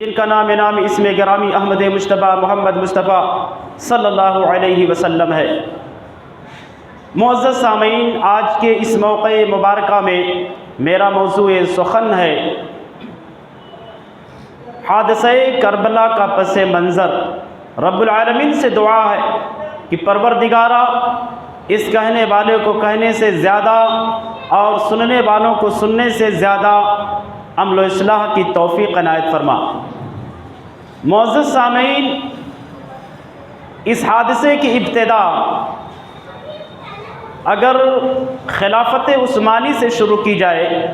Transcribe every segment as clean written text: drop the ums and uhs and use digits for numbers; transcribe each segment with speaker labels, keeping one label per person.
Speaker 1: جن کا نام اسم گرامی احمد مصطفیٰ محمد مصطفیٰ صلی اللہ علیہ وسلم ہے۔ معزز سامعین، آج کے اس موقع مبارکہ میں میرا موضوع سخن ہے حادثہ کربلا کا پس منظر۔ رب العالمین سے دعا ہے کہ پروردگارا اس کہنے والے کو کہنے سے زیادہ اور سننے والوں کو سننے سے زیادہ عمل و اصلاح کی توفیق عنایت فرما۔ معزز سامعین، اس حادثے کی ابتدا اگر خلافت عثمانی سے شروع کی جائے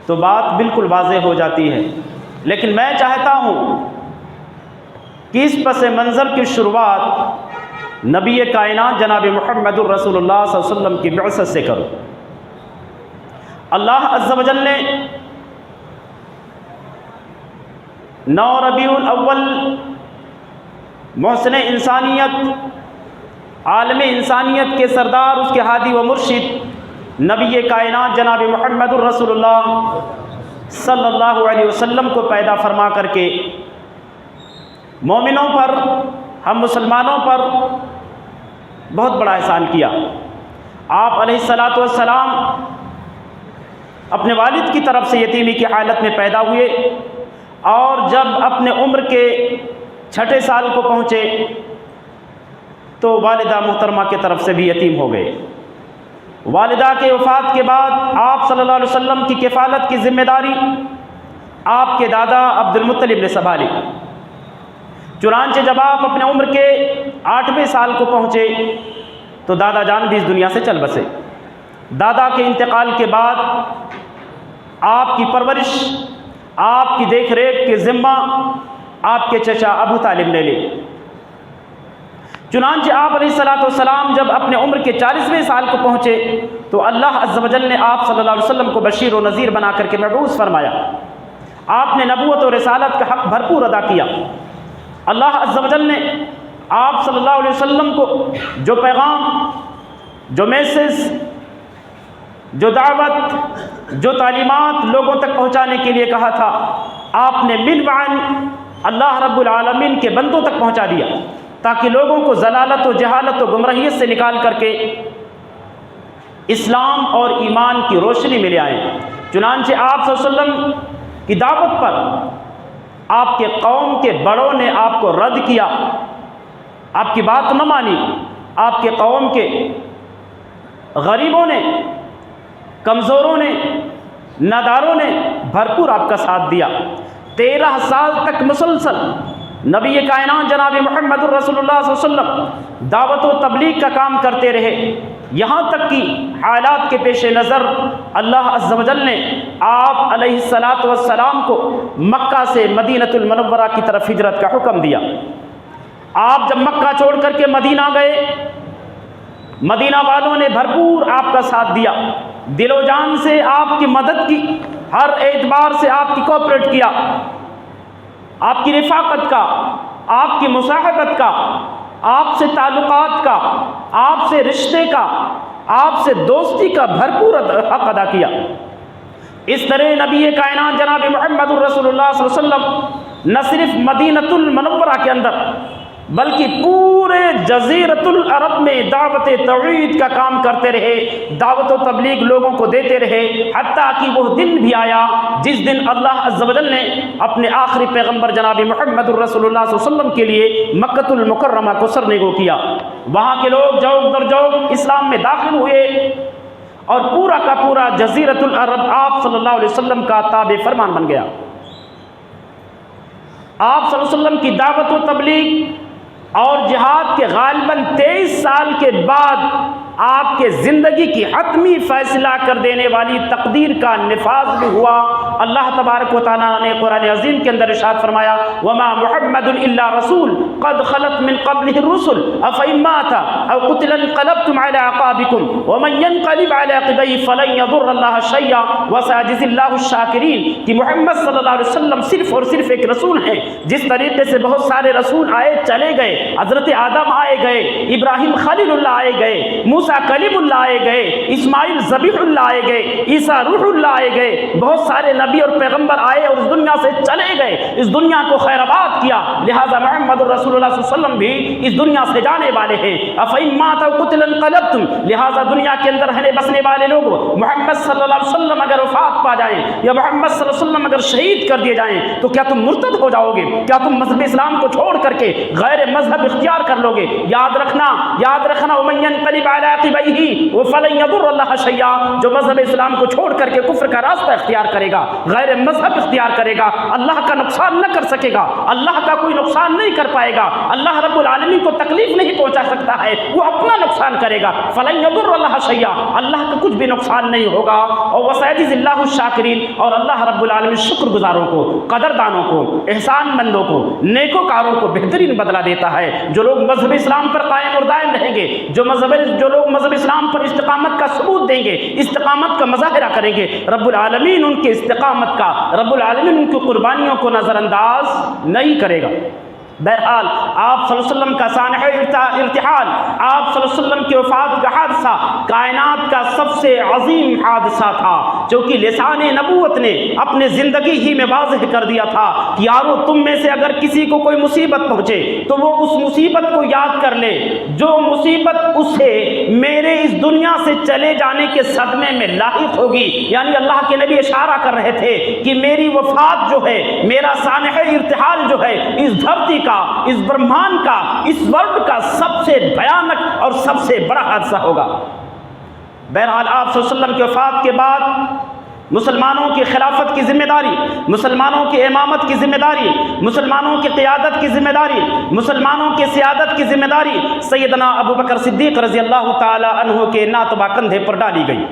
Speaker 1: تو بات بالکل واضح ہو جاتی ہے، لیکن میں چاہتا ہوں کہ اس پس منظر کی شروعات نبی کائنات جناب محمد الرسول اللہ صلی اللہ علیہ وسلم کی بعثت سے کرو۔ اللہ عز و جل نے 9 ربیع الاول محسن انسانیت، عالم انسانیت کے سردار، اس کے ہادی و مرشد نبی کائنات جناب محمد الرسول اللہ صلی اللہ علیہ وسلم کو پیدا فرما کر کے مومنوں پر، ہم مسلمانوں پر بہت بڑا احسان کیا۔ آپ علیہ الصلاۃ والسلام اپنے والد کی طرف سے یتیمی کی حالت میں پیدا ہوئے، اور جب اپنے عمر کے 6 سال کو پہنچے تو والدہ محترمہ کی طرف سے بھی یتیم ہو گئے۔ والدہ کے وفات کے بعد آپ صلی اللہ علیہ وسلم کی کفالت کی ذمہ داری آپ کے دادا عبد المطلب نے سنبھالی۔ چنانچہ جب آپ اپنے عمر کے 8ویں سال کو پہنچے تو دادا جان بھی اس دنیا سے چل بسے۔ دادا کے انتقال کے بعد آپ کی پرورش، آپ کی دیکھ ریکھ کے ذمہ آپ کے چچا ابو طالب نے لی۔ چنانچہ آپ علیہ الصلاۃ والسلام جب اپنے عمر کے 40ویں سال کو پہنچے تو اللہ عز و جل نے آپ صلی اللہ علیہ وسلم کو بشیر و نذیر بنا کر کے مبعوث فرمایا۔ آپ نے نبوت و رسالت کا حق بھرپور ادا کیا۔ اللہ عز و جل نے آپ صلی اللہ علیہ وسلم کو جو پیغام، جو میسج، جو دعوت، جو تعلیمات لوگوں تک پہنچانے کے لیے کہا تھا، آپ نے بالمعن اللہ رب العالمین کے بندوں تک پہنچا دیا، تاکہ لوگوں کو ضلالت و جہالت و گمراہیت سے نکال کر کے اسلام اور ایمان کی روشنی میں لے آئیں۔ چنانچہ آپ صلی اللہ علیہ وسلم کی دعوت پر آپ کے قوم کے بڑوں نے آپ کو رد کیا، آپ کی بات نہ مانی۔ آپ کے قوم کے غریبوں نے، کمزوروں نے، ناداروں نے بھرپور آپ کا ساتھ دیا۔ 13 سال تک مسلسل نبی کائنات جناب محمد الرسول اللہ صلی اللہ علیہ وسلم دعوت و تبلیغ کا کام کرتے رہے، یہاں تک کہ حالات کے پیش نظر اللہ عز و جل نے آپ علیہ الصلاۃ والسلام کو مکہ سے مدینۃ المنورہ کی طرف ہجرت کا حکم دیا۔ آپ جب مکہ چھوڑ کر کے مدینہ گئے، مدینہ والوں نے بھرپور آپ کا ساتھ دیا، دل و جان سے آپ کی مدد کی، ہر اعتبار سے آپ کی کوآپریٹ کیا، آپ کی رفاقت کا، آپ کی مصاحبت کا، آپ سے تعلقات کا، آپ سے رشتے کا، آپ سے دوستی کا بھرپور حق ادا کیا۔ اس طرح نبی کائنات جناب محمد الرسول اللہ صلی اللہ علیہ وسلم نہ صرف مدینۃ المنورہ کے اندر بلکہ پورے جزیرۃ العرب میں دعوت توحید کا کام کرتے رہے، دعوت و تبلیغ لوگوں کو دیتے رہے، حتیٰ کہ وہ دن بھی آیا جس دن اللہ عز و جل نے اپنے آخری پیغمبر جناب محمد الرسول اللہ صلی اللہ علیہ وسلم کے لیے مکۃ المکرمہ کو سرنگو کیا۔ وہاں کے لوگ جوق در جوق اسلام میں داخل ہوئے، اور پورا کا پورا جزیرۃ العرب آپ صلی اللہ علیہ وسلم کا تابع فرمان بن گیا۔ آپ صلی اللہ علیہ وسلم کی دعوت و تبلیغ اور جہاد کے غالباً 23 سال کے بعد آپ کے زندگی کی حتمی فیصلہ کر دینے والی تقدیر کا نفاذ بھی ہوا۔ اللہ تبارک و تعالیٰ نے قرآن عظیم کے اندر ارشاد فرمایا، وما محمد الا رسول قد خلت من قبلہ الرسل افإن مات او قتل انقلبتم على اعقابکم ومن ينقلب على عقبیہ فلن يضر اللہ شیئا وسيجزي اللہ الشاکرین، کہ محمد صلی اللہ علیہ وسلم صرف اور صرف ایک رسول ہیں۔ جس طریقے سے بہت سارے رسول آئے چلے گئے، حضرت آدم آئے گئے، ابراہیم خلیل اللہ آئے گئے، موسیٰ کلیم اللہ آئے گئے، اسماعیل ذبیح اللہ آئے گئے، عیسیٰ روح اللہ آئے گئے، بہت سارے نبی نبی اور پیغمبر آئے اور اس دنیا سے چلے گئے، اس دنیا کو خیر آباد کیا، لہٰذا محمد رسول اللہ صلی اللہ علیہ وسلم بھی اس دنیا سے جانے والے ہیں۔ افإن مات أو قتل انقلبتم، لہٰذا دنیا کے اندر رہنے بسنے والے لوگ محمد صلی اللہ علیہ وسلم اگر وفات پا جائیں یا محمد صلی اللہ علیہ وسلم اگر شہید کر دیے جائیں تو کیا تم مرتد ہو جاؤ گے؟ کیا تم مذہب اسلام کو چھوڑ کر کے غیر مذہب اختیار کر لو گے؟ یاد رکھنا ومن ينقلب على عقبيه فلن يضر الله شيئا، جو مذہب اسلام کو چھوڑ کر کے کفر کا راستہ اختیار کرے گا، غیر مذہب اختیار کرے گا، اللہ کا نقصان نہ کر سکے گا، اللہ کا کوئی نقصان نہیں کر پائے گا، اللہ رب العالمین کو تکلیف نہیں پہنچا سکتا ہے، وہ اپنا نقصان کرے گا۔ فلن يضر الله شيئا، اللہ کا کچھ بھی نقصان نہیں ہوگا۔ اور وسيجزي الله الشاکرین، اور اللہ رب العالمین شکر گزاروں کو، قدردانوں کو، احسان مندوں کو، نیکوکاروں کو بہترین بدلہ دیتا ہے۔ جو لوگ مذہب اسلام پر قائم اور دائم رہیں گے، جو لوگ مذہب اسلام پر استقامت کا ثبوت دیں گے، استقامت کا مظاہرہ کریں گے، رب العالمین ان کے استقامت کا، رب العالمین ان کی قربانیوں کو نظر انداز نہیں کرے گا۔ بہرحال آپ صلی اللہ علیہ وسلم کا سانحہ ارتحال، آپ صلی اللہ علیہ وسلم کی وفات کا حادثہ کائنات کا سب سے عظیم حادثہ تھا، جو کہ لسان نبوت نے اپنے زندگی ہی میں واضح کر دیا تھا کہ یارو تم میں سے اگر کسی کو کوئی مصیبت پہنچے تو وہ اس مصیبت کو یاد کر لے جو مصیبت اسے میرے اس دنیا سے چلے جانے کے صدمے میں لاحق ہوگی۔ یعنی اللہ کے نبی اشارہ کر رہے تھے کہ میری وفات جو ہے، میرا سانحہ ارتحال جو ہے، اس دھرتی کا، اس برہمان کا، اس ورلڈ کا سب سے بھیانک اور سب سے بڑا حادثہ ہوگا۔ بہرحال آپ صلی اللہ علیہ وسلم کی وفات کے بعد مسلمانوں کی خلافت کی ذمہ داری، مسلمانوں کی امامت کی ذمہ داری، مسلمانوں کی قیادت کی ذمہ داری، مسلمانوں کی سیادت کی ذمہ داری سیدنا ابو بکر صدیق رضی اللہ تعالی عنہ کے ناتبہ کندھے پر ڈالی گئی۔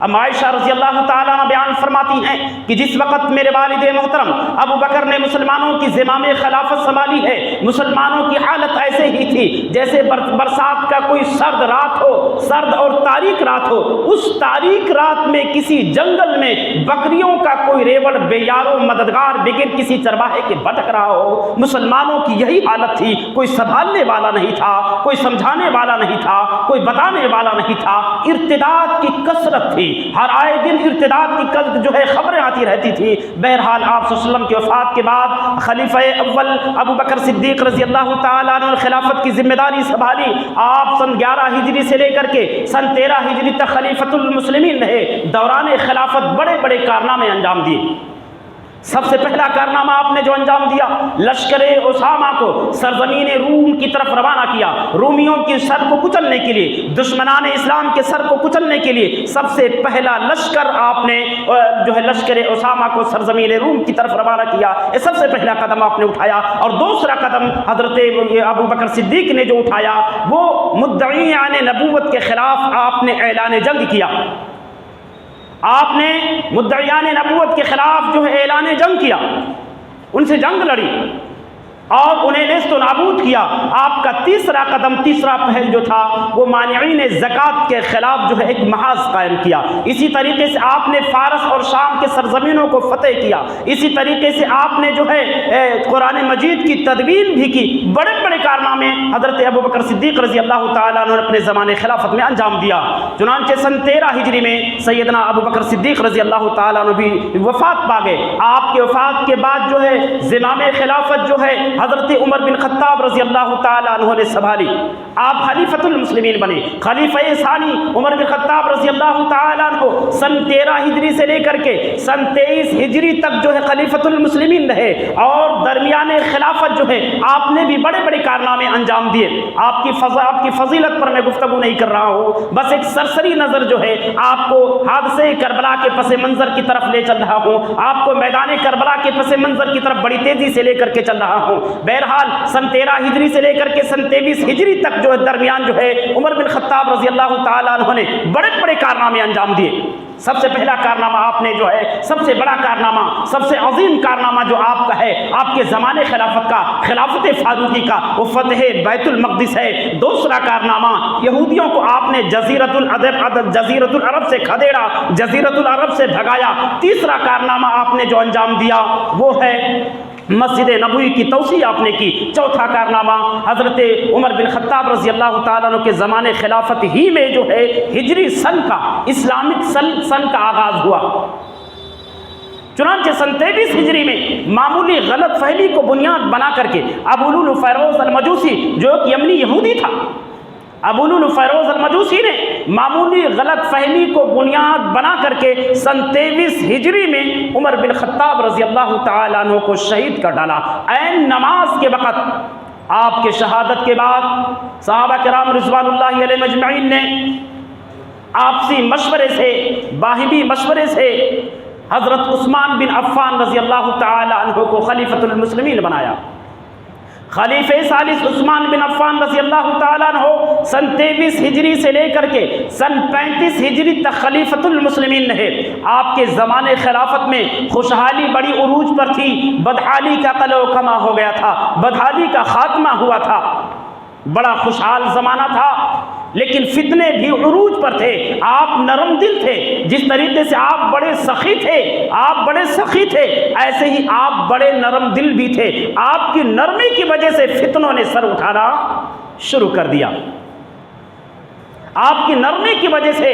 Speaker 1: اب عائشہ رضی اللہ تعالیٰ عنہ بیان فرماتی ہیں کہ جس وقت میرے والد محترم ابو بکر نے مسلمانوں کی زمام خلافت سنبھالی ہے، مسلمانوں کی حالت ایسے ہی تھی جیسے برسات کا کوئی سرد رات ہو، سرد اور تاریک رات ہو، اس تاریک رات میں کسی جنگل میں بکریوں کا کوئی ریوڑ بے یارو مددگار بغیر کسی چرواہے کے بھٹک رہا ہو۔ مسلمانوں کی یہی حالت تھی، کوئی سنبھالنے والا نہیں تھا، کوئی سمجھانے والا نہیں تھا، کوئی بتانے والا نہیں تھا۔ ارتداد کی کثرت تھی، ہر آئے دن ارتداد کی جو ہے خبریں آتی رہتی تھی۔ بہرحال آپ صلی اللہ علیہ وسلم کی وفات کے بعد خلیفہ اول ابو بکر صدیق رضی اللہ تعالیٰ عنہ نے خلافت کی ذمہ داری سنبھالی۔ آپ سن 11 ہجری سے لے کر کے سن 13 ہجری تک خلیفۃ المسلمین رہے۔ دوران خلافت بڑے بڑے کارنامے انجام دیے۔ سب سے پہلا کارنامہ آپ نے جو انجام دیا، لشکر اسامہ کو سرزمین روم کی طرف روانہ کیا، رومیوں کی سر کو کچلنے کے لیے، دشمنان اسلام کے سر کو کچلنے کے لیے سب سے پہلا لشکر آپ نے جو ہے لشکر اسامہ کو سرزمین روم کی طرف روانہ کیا۔ یہ سب سے پہلا قدم آپ نے اٹھایا۔ اور دوسرا قدم حضرت ابو بکر صدیق نے جو اٹھایا وہ مدعیان نبوت کے خلاف آپ نے اعلان جنگ کیا۔ آپ نے مدعیان نبوت کے خلاف جو ہے اعلان جنگ کیا، ان سے جنگ لڑی اور انہیں نیست و نابود کیا۔ آپ کا تیسرا قدم، تیسرا پہل جو تھا وہ مانعین زکوٰۃ کے خلاف جو ہے ایک محاذ قائم کیا۔ اسی طریقے سے آپ نے فارس اور شام کے سرزمینوں کو فتح کیا۔ اسی طریقے سے آپ نے جو ہے قرآن مجید کی تدوین بھی کی۔ بڑے بڑے کارنامے حضرت ابو بکر صدیق رضی اللہ تعالیٰ عنہ نے اپنے زمانے خلافت میں انجام دیا۔ چنانچہ سن 13 ہجری میں سیدنا ابو بکر صدیق رضی اللہ تعالیٰ عنہ بھی وفات پا گئے۔ آپ کے وفات کے بعد جو ہے زمام خلافت جو ہے حضرت عمر بن خطاب رضی اللہ تعالیٰ عنہ نے سنبھالی۔ آپ خلیفۃ المسلمین بنے۔ خلیفہ ثانی عمر بن خطاب رضی اللہ تعالیٰ عنہ سن 13 ہجری سے لے کر کے سن 23 ہجری تک جو ہے خلیفۃ المسلمین رہے، اور درمیان خلافت جو ہے آپ نے بھی بڑے بڑے کارنامے انجام دیے۔ آپ کی فضیلت پر میں گفتگو نہیں کر رہا ہوں، بس ایک سرسری نظر جو ہے آپ کو حادثے کربلا کے پس منظر کی طرف لے چل رہا ہوں، آپ کو میدان کربلا کے پس منظر کی طرف بڑی تیزی سے لے کر کے چل رہا ہوں۔ بہرحال سن 13 ہجری سے لے کر کے سن 23 ہجری تک جو ہے درمیان جو ہے عمر بن خطاب رضی اللہ تعالیٰ عنہ نے بڑے بڑے کارنامے انجام دیے۔ سب سے پہلا کارنامہ آپ نے جو ہے، سب سے بڑا کارنامہ، سب سے عظیم کارنامہ جو آپ کا ہے، آپ کے زمانے خلافت کا، خلافت فاروقی کا، وہ فتح بیت المقدس ہے۔ دوسرا کارنامہ، یہودیوں کو آپ نے جزیرۃ العرب سے کھدیڑا، جزیرۃ العرب سے بھگایا۔ تیسرا کارنامہ آپ نے جو انجام دیا وہ ہے مسجد نبوی کی توسیع آپ نے کی۔ چوتھا کارنامہ حضرت عمر بن خطاب رضی اللہ تعالیٰ عنہ کے زمانے خلافت ہی میں جو ہے ہجری سن کا، اسلامک سن کا آغاز ہوا۔ چنانچہ 23 ہجری میں معمولی غلط فہمی کو بنیاد بنا کر کے ابو لؤلؤ فیروز المجوسی جو ایک یمنی یہودی تھا، ابو لؤلؤ فیروز المجوسی نے معمولی غلط فہمی کو بنیاد بنا کر کے 23 ہجری میں عمر بن خطاب رضی اللہ تعالیٰ عنہ کو شہید کر ڈالا۔ عین نماز کے وقت آپ کے شہادت کے بعد صحابہ کرام رضوان اللہ علیہ مجمعین نے آپسی مشورے سے، باہمی مشورے سے حضرت عثمان بن عفان رضی اللہ تعالی عنہ کو خلیفۃ المسلمین بنایا۔ خلیفہ ثالث عثمان بن عفان رضی اللہ تعالیٰ عنہ 23 ہجری سے لے کر کے 35 ہجری تک خلیفۃ المسلمین رہے۔ آپ کے زمانے خلافت میں خوشحالی بڑی عروج پر تھی، بدحالی کا قلع و کما ہو گیا تھا، بدحالی کا خاتمہ ہوا تھا، بڑا خوشحال زمانہ تھا، لیکن فتنے بھی عروج پر تھے۔ آپ نرم دل تھے، جس طریقے سے آپ بڑے سخی تھے، ایسے ہی آپ بڑے نرم دل بھی تھے۔ آپ کی نرمی کی وجہ سے فتنوں نے سر اٹھانا شروع کر دیا۔ آپ کی نرمی کی وجہ سے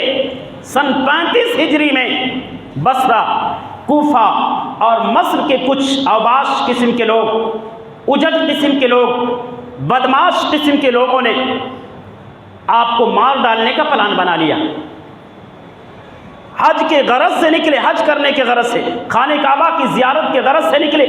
Speaker 1: 35 ہجری میں بصرہ، کوفہ اور مصر کے کچھ اوباش قسم کے لوگ، اجڑ قسم کے لوگ، بدماش قسم کے لوگوں نے آپ کو مار ڈالنے کا پلان بنا لیا۔ حج کے غرض سے نکلے، حج کرنے کے غرض سے، خانہ کعبہ کی زیارت کے غرض سے نکلے،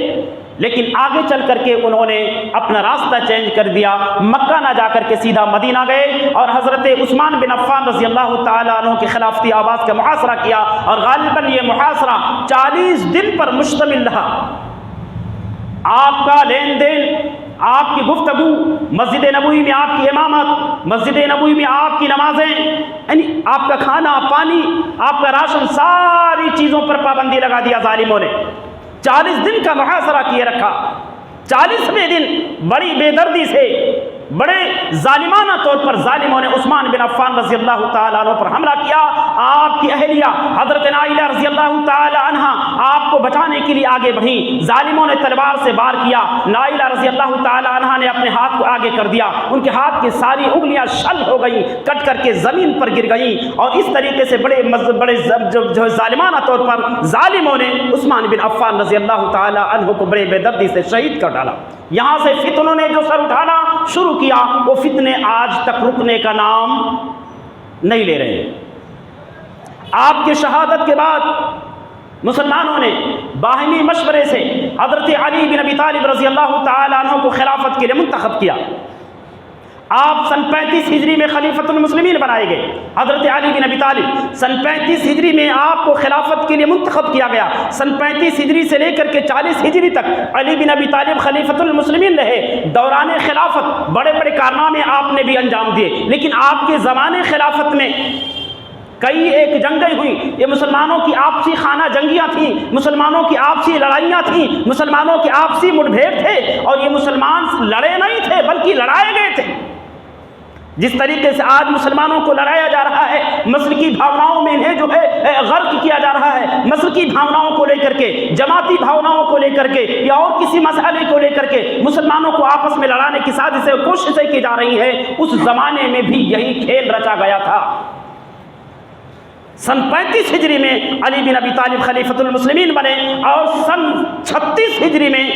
Speaker 1: لیکن آگے چل کر کے انہوں نے اپنا راستہ چینج کر دیا، مکہ نہ جا کر کے سیدھا مدینہ گئے اور حضرت عثمان بن عفان رضی اللہ تعالیٰ عنہ کی خلافتی آواز کا محاصرہ کیا، اور غالباً یہ محاصرہ 40 دن پر مشتمل رہا۔ آپ کا لین دین، آپ کی گفتگو، مسجد نبوی میں آپ کی امامت، مسجد نبوی میں آپ کی نمازیں، یعنی آپ کا کھانا پانی، آپ کا راشن، ساری چیزوں پر پابندی لگا دیا ظالموں نے۔ 40 دن کا محاصرہ کیے رکھا۔ 40ویں دن بڑی بے دردی سے، بڑے ظالمانہ طور پر ظالموں نے عثمان بن عفان رضی اللہ تعالیٰ عنہ پر حملہ کیا۔ آپ کی اہلیہ حضرت نائلہ رضی اللہ تعالیٰ عنہ آپ کو بچانے کے لیے آگے بڑھیں، ظالموں نے تلوار سے وار کیا۔ نائلہ رضی اللہ تعالیٰ عنہ نے اپنے ہاتھ کو آگے کر دیا، ان کے ہاتھ کی ساری انگلیاں شل ہو گئیں، کٹ کر کے زمین پر گر گئیں، اور اس طریقے سے بڑے جو ظالمانہ طور پر ظالموں نے عثمان بن عفان رضی اللہ تعالیٰ عنہ کو بڑے بے دردی سے شہید کر ڈالا۔ یہاں سے فتنوں نے جو سر اٹھانا شروع کیا، وہ فتنے آج تک رکنے کا نام نہیں لے رہے۔ آپ کی شہادت کے بعد مسلمانوں نے باہمی مشورے سے حضرت علی بن ابی طالب رضی اللہ تعالی عنہ کو خلافت کے لیے منتخب کیا۔ آپ 35 ہجری میں خلیفۃ المسلمین بنائے گئے۔ حضرت علی بن ابی طالب 35 ہجری میں آپ کو خلافت کے لیے منتخب کیا گیا۔ 35 ہجری سے لے کر کے 40 ہجری تک علی بن ابی طالب خلیفۃ المسلمین رہے۔ دوران خلافت بڑے بڑے کارنامے آپ نے بھی انجام دیے، لیکن آپ کے زمانے خلافت میں کئی ایک جنگیں ہوئیں۔ یہ مسلمانوں کی آپسی خانہ جنگیاں تھیں، مسلمانوں کی آپسی لڑائیاں تھیں، مسلمانوں کے آپسی مٹبھیڑ تھے، اور یہ مسلمان لڑے نہیں تھے بلکہ لڑائے گئے تھے۔ جس طریقے سے آج مسلمانوں کو لڑایا جا رہا ہے، مسلکی بھاوناؤں میں انہیں جو ہے غرق کیا جا رہا ہے، مسلکی بھاوناؤں کو لے کر کے، جماعتی بھاوناؤں کو لے کر کے، یا اور کسی مسئلے کو لے کر کے مسلمانوں کو آپس میں لڑانے کی سازشیں کوششیں کی جا رہی ہیں، اس زمانے میں بھی یہی کھیل رچا گیا تھا۔ 35 ہجری میں علی بن ابی طالب خلیفۃ المسلمین بنے، اور 36 ہجری میں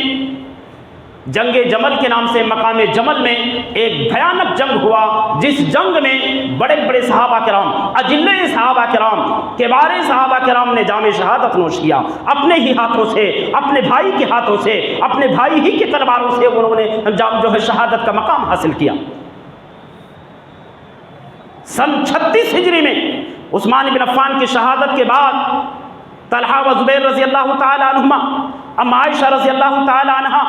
Speaker 1: جنگ جمل کے نام سے مقام جمل میں ایک بھیانک جنگ ہوا، جس جنگ میں بڑے بڑے صحابہ کرام، اجلے صحابہ کرام، کبار صحابہ کرام نے جام شہادت نوش کیا، اپنے ہی ہاتھوں سے، اپنے بھائی کے ہاتھوں سے، اپنے بھائی ہی کی تلواروں سے انہوں نے جو ہے شہادت کا مقام حاصل کیا۔ 36 ہجری میں عثمان بن عفان کی شہادت کے بعد طلحہ و زبیر رضی اللہ تعالی عنہما، ام عائشہ رضی اللہ تعالی عنہا،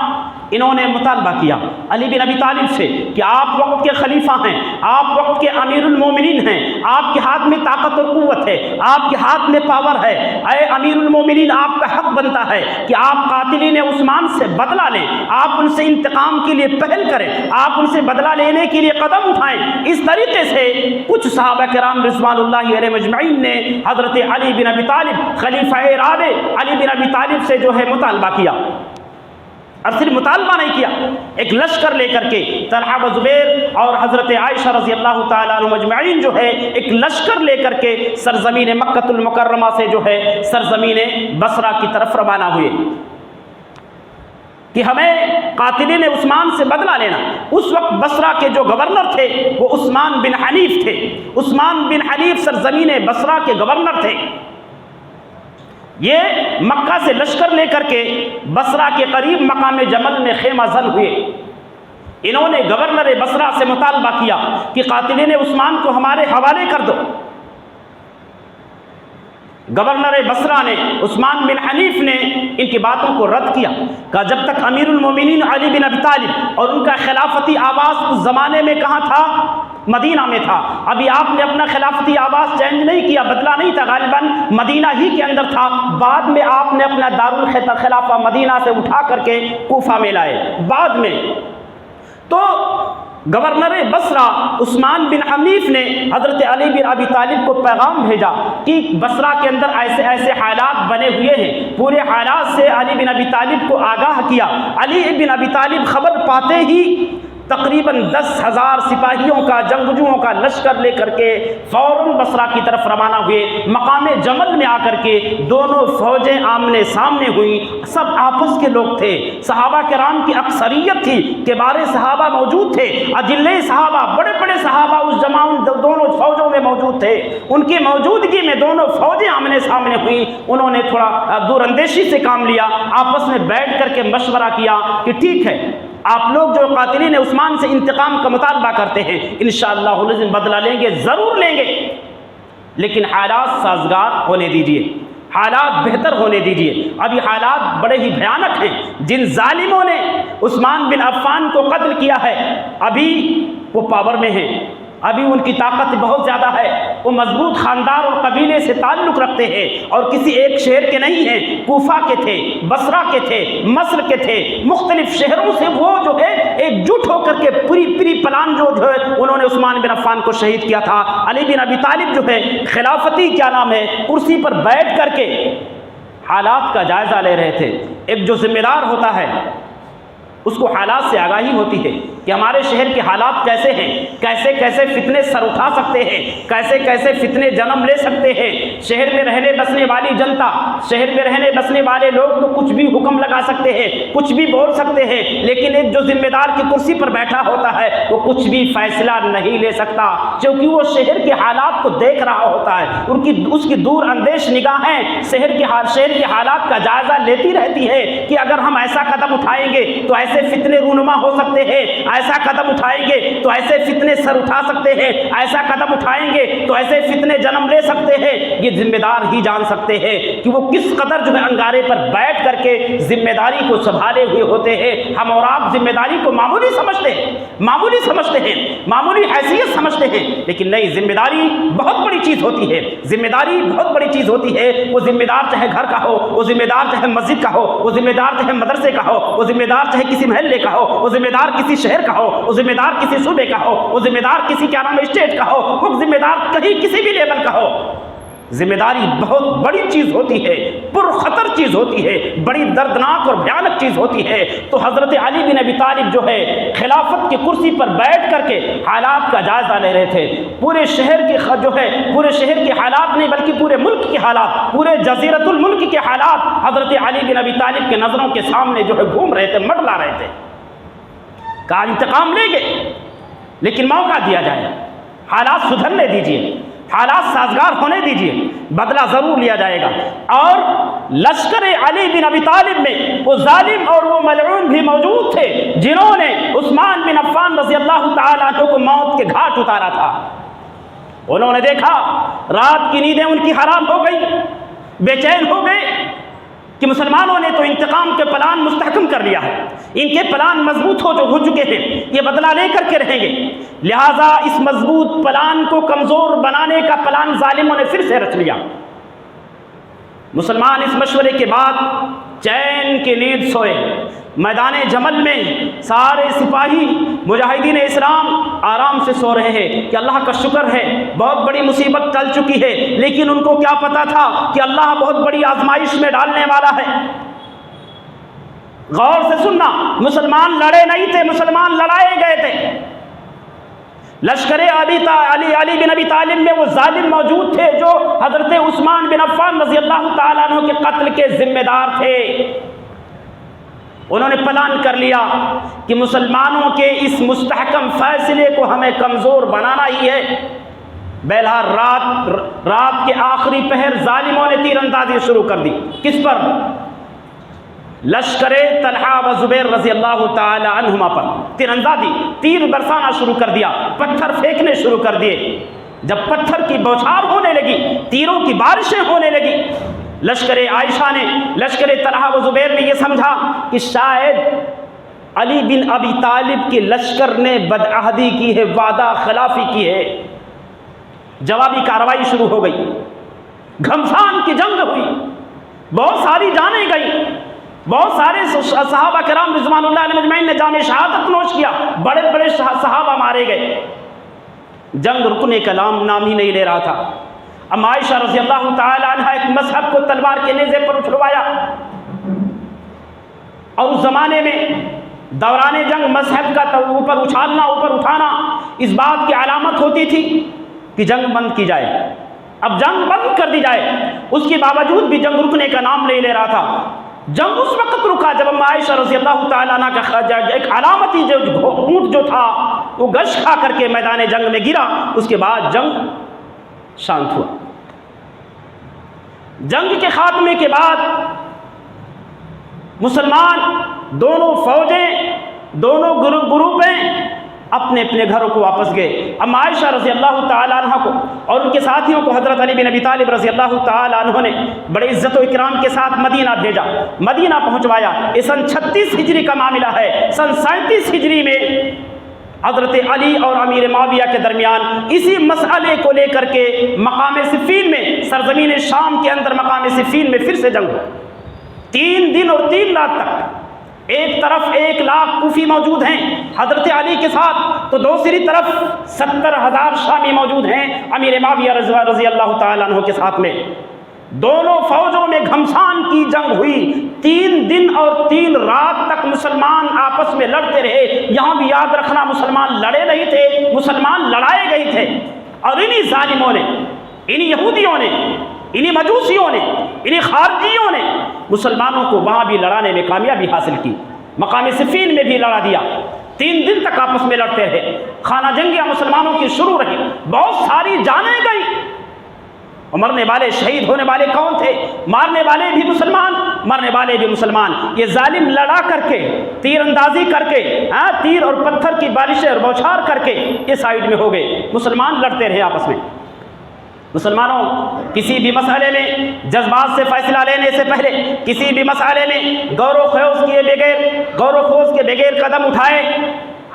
Speaker 1: انہوں نے مطالبہ کیا علی بن ابی طالب سے کہ آپ وقت کے خلیفہ ہیں، آپ وقت کے امیر المومنین ہیں، آپ کے ہاتھ میں طاقت اور قوت ہے، آپ کے ہاتھ میں پاور ہے، اے امیر المومنین آپ کا حق بنتا ہے کہ آپ قاتلین عثمان سے بدلہ لیں، آپ ان سے انتقام کے لیے پہل کریں، آپ ان سے بدلہ لینے کے لیے قدم اٹھائیں۔ اس طریقے سے کچھ صحابہ کرام رضوان اللہ علیہ مجمعین نے حضرت علی بن ابی طالب خلیفہ رابع علی بن ابی طالب سے جو ہے مطالبہ کیا۔ اور صرف مطالبہ نہیں کیا، ایک لشکر لے کر کے طلحہ و زبیر اور حضرت عائشہ رضی اللہ تعالیٰ عنہ مجمعین جو ہے ایک لشکر لے کر کے سرزمین مکہ المکرمہ سے جو ہے سرزمین بصرہ کی طرف روانہ ہوئے کہ ہمیں قاتلین عثمان سے بدلہ لینا۔ اس وقت بصرہ کے جو گورنر تھے وہ عثمان بن حنیف تھے۔ عثمان بن حنیف سرزمین بصرہ کے گورنر تھے۔ یہ مکہ سے لشکر لے کر کے بصرہ کے قریب مقام جمل میں خیمہ زن ہوئے۔ انہوں نے گورنر بصرہ سے مطالبہ کیا کہ قاتلین عثمان کو ہمارے حوالے کر دو۔ گورنر بصرہ نے، عثمان بن حنیف نے ان کی باتوں کو رد کیا، کہا جب تک امیر المومنین علی بن ابی طالب اور ان کا خلافتی آواز اس زمانے میں کہاں تھا؟ مدینہ میں تھا۔ ابھی آپ نے اپنا خلافتی آواز چینج نہیں کیا، بدلا نہیں تھا، غالباً مدینہ ہی کے اندر تھا۔ بعد میں آپ نے اپنا دارالخلافہ مدینہ سے اٹھا کر کے کوفہ میں لائے بعد میں۔ تو گورنر بصرہ عثمان بن حنیف نے حضرت علی بن ابی طالب کو پیغام بھیجا کہ بصرہ کے اندر ایسے ایسے حالات بنے ہوئے ہیں۔ پورے حالات سے علی بن ابی طالب کو آگاہ کیا۔ علی بن ابی طالب خبر پاتے ہی تقریباً 10,000 سپاہیوں کا، جنگجوؤں کا لشکر لے کر کے فوراً بصرہ کی طرف روانہ ہوئے۔ مقام جمل میں آ کر کے دونوں فوجیں آمنے سامنے ہوئیں۔ سب آپس کے لوگ تھے، صحابہ کرام کی اکثریت تھی، کبار صحابہ موجود تھے، اجلے صحابہ، بڑے بڑے صحابہ اس دونوں فوجوں میں موجود تھے۔ ان کی موجودگی میں دونوں فوجیں آمنے سامنے ہوئیں۔ انہوں نے تھوڑا دور اندیشی سے کام لیا، آپس میں بیٹھ کر کے مشورہ کیا کہ ٹھیک ہے، آپ لوگ جو قاتلین عثمان سے انتقام کا مطالبہ کرتے ہیں انشاءاللہ العظیم بدلہ لیں گے، ضرور لیں گے، لیکن حالات سازگار ہونے دیجئے، حالات بہتر ہونے دیجئے۔ ابھی حالات بڑے ہی بھیانک ہیں۔ جن ظالموں نے عثمان بن عفان کو قتل کیا ہے ابھی وہ پاور میں ہیں، ابھی ان کی طاقت بہت زیادہ ہے، وہ مضبوط خاندان اور قبیلے سے تعلق رکھتے ہیں اور کسی ایک شہر کے نہیں ہیں، کوفہ کے تھے، بصرہ کے تھے، مصر کے تھے، مختلف شہروں سے وہ جو ہے ایک جٹ ہو کر کے پوری پلان جو ہے انہوں نے عثمان بن عفان کو شہید کیا تھا۔ علی بن ابی طالب جو ہے خلافتی کیا نام ہے کرسی پر بیٹھ کر کے حالات کا جائزہ لے رہے تھے۔ ایک جو ذمہ دار ہوتا ہے اس کو حالات سے آگاہی ہوتی ہے کہ ہمارے شہر کے حالات کیسے ہیں، کیسے کیسے فتنے سر اٹھا سکتے ہیں، کیسے کیسے فتنے جنم لے سکتے ہیں۔ شہر میں رہنے بسنے والی جنتا، شہر میں رہنے بسنے والے لوگ تو کچھ بھی حکم لگا سکتے ہیں، کچھ بھی بول سکتے ہیں، لیکن ایک جو ذمہ دار کی کرسی پر بیٹھا ہوتا ہے وہ کچھ بھی فیصلہ نہیں لے سکتا، کیونکہ وہ شہر کے حالات کو دیکھ رہا ہوتا ہے۔ اس کی دور اندیش نگاہیں شہر کے حالات کا جائزہ لیتی رہتی ہے کہ اگر ہم ایسا قدم اٹھائیں گے تو ایسے فتنے رونما ہو سکتے ہیں، ایسا قدم اٹھائیں گے تو ایسے فتنے سر اٹھا سکتے ہیں، ایسا قدم اٹھائیں گے تو ایسے فتنے جنم لے سکتے ہیں۔ یہ ذمہ دار ہی جان سکتے ہیں کہ وہ کس قدر جو ہے انگارے پر بیٹھ کر کے ذمہ داری کو سنبھالے ہوئے ہوتے ہیں۔ ہم اور آپ ذمہ داری کو معمولی سمجھتے ہیں، معمولی حیثیت سمجھتے ہیں، لیکن نہیں، ذمہ داری بہت بڑی چیز ہوتی ہے، ذمہ داری بہت بڑی چیز ہوتی ہے۔ وہ ذمہ دار چاہے گھر کا ہو، وہ ذمہ دار چاہے مسجد کا ہو، وہ ذمہ دار چاہے مدرسے کا ہو، وہ ذمہ دار چاہے کسی محلے کا ہو، وہ ذمہ دار کسی شہر کا ہو، وہ ذمہ دار کسی صوبے کا ہو، وہ ذمہ دار کسی کیا نام اسٹیٹ کا ہو، وہ ذمہ دار کہیں کسی بھی لیول کا ہو۔ ذمہ داری بہت بڑی چیز ہوتی ہے، پرخطر چیز ہوتی ہے، بڑی دردناک اور بھیانک چیز ہوتی ہے۔ تو حضرت علی بن ابی طالب جو ہے خلافت کی کرسی پر بیٹھ کر کے حالات کا جائزہ لے رہے تھے۔ پورے شہر کے حالات نہیں بلکہ پورے ملک کے حالات، پورے جزیرۃ الملک کے حالات حضرت علی بن ابی طالب کے نظروں کے سامنے جو ہے گھوم رہے تھے، منڈلا رہے تھے۔ کہا انتقام لیں گے لیکن موقع دیا جائے، حالات سدھرنے دیجیے، حالات سازگار ہونے دیجیے، بدلہ ضرور لیا جائے گا۔ اور لشکر علی بن ابی طالب میں وہ ظالم اور وہ ملعون بھی موجود تھے جنہوں نے عثمان بن عفان رضی اللہ تعالیٰ عنہ کو موت کے گھاٹ اتارا تھا۔ انہوں نے دیکھا رات کی نیندیں ان کی حرام ہو گئی، بے چین ہو گئے کہ مسلمانوں نے تو انتقام کے پلان مستحکم کر لیا ہے، ان کے پلان مضبوط ہو چکے ہیں، یہ بدلہ لے کر کے رہیں گے، لہٰذا اس مضبوط پلان کو کمزور بنانے کا پلان ظالموں نے پھر سے رچ لیا۔ مسلمان اس مشورے کے بعد چین کی نیند سوئے۔ میدان جمل میں سارے سپاہی مجاہدین اسلام آرام سے سو رہے ہیں کہ اللہ کا شکر ہے بہت بڑی مصیبت ٹل چکی ہے، لیکن ان کو کیا پتا تھا کہ اللہ بہت بڑی آزمائش میں ڈالنے والا ہے۔ غور سے سننا، مسلمان لڑے نہیں تھے، مسلمان لڑائے گئے تھے۔ لشکر علی بن ابی طالب میں وہ ظالم موجود تھے جو حضرت عثمان بن عفان رضی اللہ تعالیٰ عنہ کے قتل کے ذمہ دار تھے۔ انہوں نے پلان کر لیا کہ مسلمانوں کے اس مستحکم فیصلے کو ہمیں کمزور بنانا ہی ہے۔ بہرحال رات کے آخری پہر ظالموں نے تیر اندازی شروع کر دی۔ کس پر؟ لشکر طلحہ و زبیر رضی اللہ تعالی عنہما پر تیر اندازی، تیر برسانا شروع کر دیا، پتھر پھینکنے شروع کر دیے۔ جب پتھر کی بوچھار ہونے لگی، تیروں کی بارشیں ہونے لگی، لشکر عائشہ نے، لشکر طلحہ و زبیر نے یہ سمجھا کہ شاید علی بن ابی طالب کے لشکر نے بدعہدی کی ہے، وعدہ خلافی کی ہے۔ جوابی کارروائی شروع ہو گئی، گھمسان کی جنگ ہوئی، بہت ساری جانیں گئی، بہت سارے صحابہ کرام رضوان اللہ علیہ مجمعین نے جام شہادت نوش کیا، بڑے بڑے صحابہ مارے گئے۔ جنگ رکنے کا نام ہی نہیں لے رہا تھا۔ ام عائشہ رضی اللہ تعالی عنہ ایک مذہب کو تلوار کے نیزے پر اٹھوایا، اور اس زمانے میں دوران جنگ مذہب کا اوپر اچھالنا، اوپر اٹھانا اس بات کی علامت ہوتی تھی کہ جنگ بند کی جائے، اب جنگ بند کر دی جائے۔ اس کے باوجود بھی جنگ رکنے کا نام نہیں لے رہا تھا۔ جنگ اس وقت رکا جب ام عائشہ رضی اللہ تعالیٰ عنہ کا ایک علامتی جو اونٹ جو تھا وہ گش کھا کر کے میدان جنگ میں گرا۔ اس کے بعد جنگ شانت ہوا۔ جنگ کے خاتمے کے بعد مسلمان دونوں فوجیں، دونوں گروپیں اپنے اپنے گھروں کو واپس گئے۔ ام عائشہ رضی اللہ تعالیٰ عنہ کو اور ان کے ساتھیوں کو حضرت علی بن ابی طالب رضی اللہ تعالیٰ عنہ نے بڑے عزت و اکرام کے ساتھ مدینہ بھیجا، مدینہ پہنچوایا۔ یہ سن 36 ہجری کا معاملہ ہے۔ سن 37 ہجری میں حضرت علی اور امیر معاویہ کے درمیان اسی مسئلے کو لے کر کے مقام صفین میں، سرزمین شام کے اندر مقام صفین میں پھر سے جنگ ہو۔ 3 دن اور 3 رات تک ایک طرف 1 لاکھ کوفی موجود ہیں حضرت علی کے ساتھ، تو دوسری طرف 70,000 شامی موجود ہیں امیر معاویہ رضی اللہ تعالیٰ عنہ کے ساتھ میں۔ دونوں فوجوں میں گھمسان کی جنگ ہوئی۔ 3 دن اور 3 رات تک مسلمان آپس میں لڑتے رہے۔ یہاں بھی یاد رکھنا، مسلمان لڑے نہیں تھے، مسلمان لڑائے گئے تھے۔ اور انہی ظالموں نے، انہی یہودیوں نے، انہی مجوسیوں نے، انہی خارجیوں نے مسلمانوں کو وہاں بھی لڑانے میں کامیابی حاصل کی، مقام صفین میں بھی لڑا دیا۔ 3 دن تک آپس میں لڑتے رہے، خانہ جنگیاں مسلمانوں کی شروع رہی، بہت ساری جانیں گئی۔ مرنے والے، شہید ہونے والے کون تھے؟ مارنے والے بھی مسلمان، مرنے والے بھی مسلمان۔ یہ ظالم لڑا کر کے، تیر اندازی کر کے، تیر اور پتھر کی بارشیں اور بوچھار کر کے یہ سائیڈ میں ہو گئے، مسلمان لڑتے رہے آپس میں۔ مسلمانوں، کسی بھی مسئلے میں جذبات سے فیصلہ لینے سے پہلے، کسی بھی مسئلے میں غور و خوض کے بغیر قدم اٹھائے،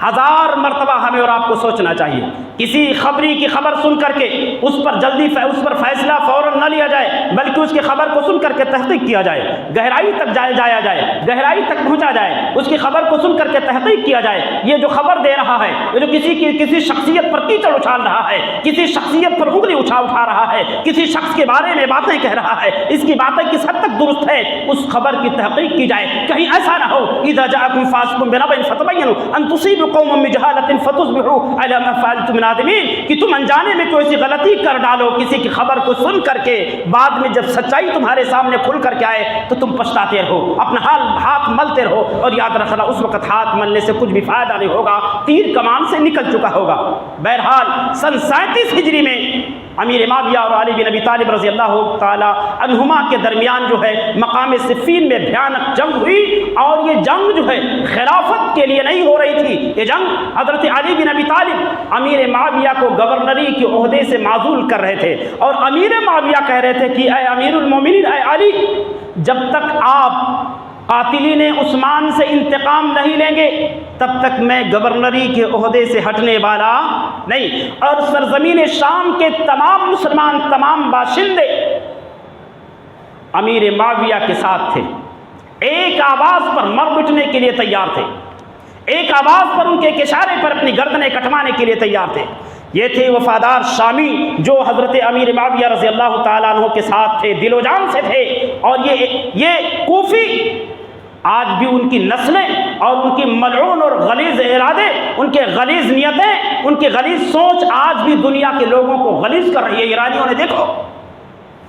Speaker 1: 1000 مرتبہ ہمیں اور آپ کو سوچنا چاہیے۔ کسی خبری کی خبر سن کر کے اس پر فیصلہ فوراً نہ لیا جائے، بلکہ اس کی خبر کو سن کر کے تحقیق کیا جائے، گہرائی تک جایا جائے، گہرائی تک پہنچا جائے، اس کی خبر کو سن کر کے تحقیق کیا جائے۔ یہ جو خبر دے رہا ہے، یہ جو کسی شخصیت پر کیچڑ اچھال رہا ہے، کسی شخصیت پر انگلی اٹھا رہا ہے، کسی شخص کے بارے میں باتیں کہہ رہا ہے، اس کی باتیں کس حد تک درست ہے، اس خبر کی تحقیق کی جائے۔ کہیں ایسا نہ ہو اذا جاءکم فاسق بنبأ فتبینوا ان تصیبوا قوما بجہالۃ فتصبحوا علی ما فعلتم نادمین، کہ تم انجانے میں کوئی سی غلطی کر ڈالو کسی کی خبر کو سن کر کے، بعد میں جب سچائی تمہارے سامنے کھل کر کے آئے تو تم پچھتاتے رہو، اپنا ہاتھ ملتے رہو، اور یاد رکھنا اس وقت ہاتھ ملنے سے کچھ بھی فائدہ نہیں ہوگا، تیر کمان سے نکل چکا ہوگا۔ بہرحال سن 37 ہجری میں امیر معاویہ اور علی بن ابی طالب رضی اللہ تعالی عنہما کے درمیان جو ہے مقام صفین میں بھیانک جنگ ہوئی، اور یہ جنگ جو ہے خلافت کے لیے نہیں ہو رہی تھی، یہ جنگ حضرت علی بن ابی طالب امیر معاویہ کو گورنری کے عہدے سے معزول کر رہے تھے، اور امیر معاویہ کہہ رہے تھے کہ اے امیر المومنین، اے علی، جب تک آپ قاتلین عثمان سے انتقام نہیں لیں گے تب تک میں گورنری کے عہدے سے ہٹنے والا نہیں۔ اور سرزمین شام کے تمام مسلمان، تمام باشندے امیر معاویہ کے ساتھ تھے، ایک آواز پر مر مٹنے کے لیے تیار تھے، ایک آواز پر ان کے اشارے پر اپنی گردنیں کٹوانے کے لیے تیار تھے۔ یہ تھے وفادار شامی جو حضرت امیر معاویہ رضی اللہ تعالیٰ عنہ کے ساتھ تھے، دل و جان سے تھے، اور یہ کوفی آج بھی ان کی نسلیں اور ان کی ملعون اور غلیظ ارادے، ان کے غلیظ نیتیں، ان کی غلیظ سوچ آج بھی دنیا کے لوگوں کو غلیظ کر رہی ہے۔ ایرانیوں نے دیکھو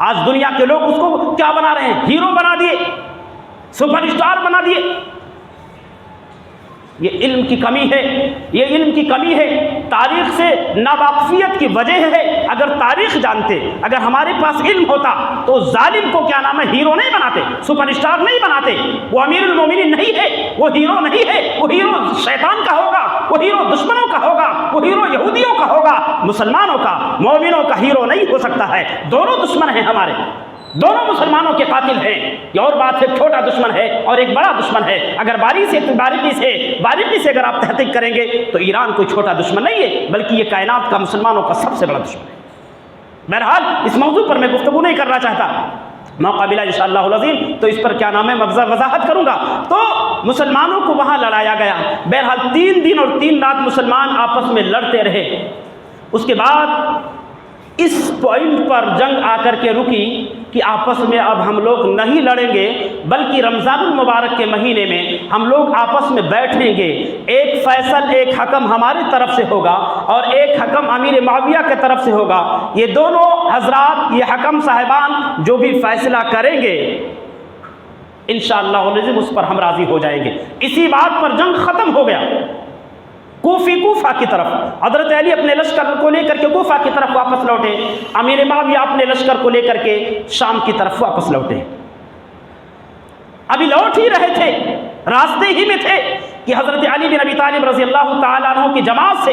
Speaker 1: آج دنیا کے لوگ اس کو کیا بنا رہے ہیں؟ ہیرو بنا دیے، سپر اسٹار بنا دیے۔ یہ علم کی کمی ہے، یہ علم کی کمی ہے، تاریخ سے ناواقفیت کی وجہ ہے۔ اگر تاریخ جانتے، اگر ہمارے پاس علم ہوتا تو ظالم کو کیا نام ہے ہیرو نہیں بناتے، سپر اسٹار نہیں بناتے۔ وہ امیر المومنین نہیں ہے، وہ ہیرو نہیں ہے، وہ ہیرو شیطان کا ہوگا، وہ ہیرو دشمنوں کا ہوگا، وہ ہیرو یہودیوں کا ہوگا، مسلمانوں کا، مومنوں کا ہیرو نہیں ہو سکتا ہے۔ دونوں دشمن ہیں ہمارے، دونوں مسلمانوں کے قاتل ہیں۔ یہ اور بات ہے چھوٹا دشمن ہے اور ایک بڑا دشمن ہے۔ اگر باریکی سے اگر آپ تحقیق کریں گے تو ایران کوئی چھوٹا دشمن نہیں ہے، بلکہ یہ کائنات کا مسلمانوں کا سب سے بڑا دشمن ہے۔ بہرحال اس موضوع پر میں گفتگو نہیں کرنا چاہتا، موقع ملا انشاءاللہ العظیم تو اس پر کیا نام ہے وضاحت کروں گا۔ تو مسلمانوں کو وہاں لڑایا گیا، بہرحال 3 دن اور 3 رات مسلمان آپس میں لڑتے رہے۔ اس کے بعد اس پوائنٹ پر جنگ آ کر کے رکی کہ آپس میں اب ہم لوگ نہیں لڑیں گے، بلکہ رمضان المبارک کے مہینے میں ہم لوگ آپس میں بیٹھیں گے، ایک فیصل، ایک حکم ہماری طرف سے ہوگا اور ایک حکم امیر معاویہ کی طرف سے ہوگا۔ یہ دونوں حضرات، یہ حکم صاحبان جو بھی فیصلہ کریں گے انشاءاللہ العزیز اس پر ہم راضی ہو جائیں گے۔ اسی بات پر جنگ ختم ہو گیا۔ کوفہ کی طرف حضرت علی اپنے لشکر کو لے کر کے کوفہ کی طرف واپس لوٹے، امیر معاویہ اپنے لشکر کو لے کر کے شام کی طرف واپس لوٹے۔ ابھی لوٹ ہی رہے تھے، راستے ہی میں تھے کہ حضرت علی بن ابی طالب رضی اللہ تعالیٰ عنہ کی جماعت سے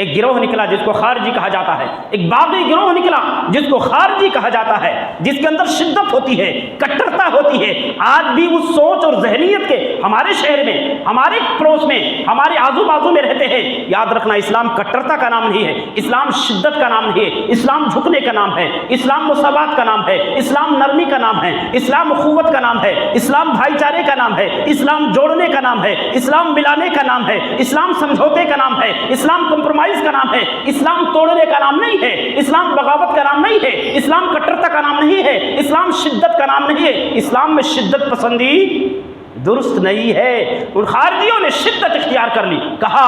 Speaker 1: ایک گروہ نکلا جس کو خارجی کہا جاتا ہے، ایک باغی گروہ نکلا جس کو خارجی کہا جاتا ہے، جس کے اندر شدت ہوتی ہے، کٹرتا ہوتی ہے۔ آج بھی اس سوچ اور ذہنیت کے ہمارے شہر میں، ہمارے پڑوس میں، ہمارے آزو بازو میں رہتے ہیں۔ یاد رکھنا اسلام کٹرتا کا نام نہیں ہے، اسلام شدت کا نام نہیں ہے، اسلام جھکنے کا نام ہے، اسلام مساوات کا نام ہے، اسلام نرمی کا نام ہے، اسلام اخوت کا نام ہے، اسلام بھائی چارے کا نام ہے، اسلام جوڑنے کا نام ہے، اسلام ملانے کا نام ہے، اسلام سمجھوتے کا نام ہے، اسلام کمپرومائز کا نام ہے، اسلام توڑنے کا نام نہیں ہے، اسلام بغاوت کا نام نہیں ہے، اسلام کٹرتا کا نام نہیں ہے، اسلام شدت کا نام نہیں ہے۔ اسلام میں شدت پسندی درست نہیں ہے۔ ان خارجیوں نے شدت اختیار کر لی، کہا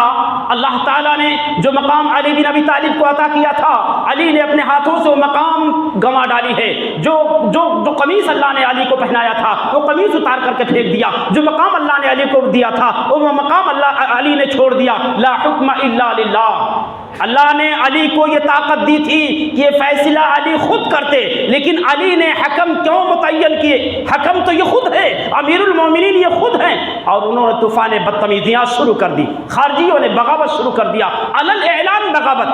Speaker 1: اللہ تعالیٰ نے جو مقام علی بن ابی طالب کو عطا کیا تھا، علی نے اپنے ہاتھوں سے وہ مقام گنوا ڈالی ہے۔ جو قمیص اللہ نے علی کو پہنایا تھا وہ قمیص اتار کر کے پھینک دیا، جو مقام اللہ نے علی کو دیا تھا وہ مقام علی نے چھوڑ دیا۔ لا حکم الا للہ، اللہ نے علی کو یہ طاقت دی تھی کہ یہ فیصلہ علی خود کرتے، لیکن علی نے حکم کیوں متعین کیے؟ حکم تو یہ خود ہے، امیر المومنین یہ خود ہیں، اور انہوں نے طوفان بدتمیزیاں شروع کر دی۔ خارجیوں نے بغاوت شروع کر دیا، علل اعلان بغاوت،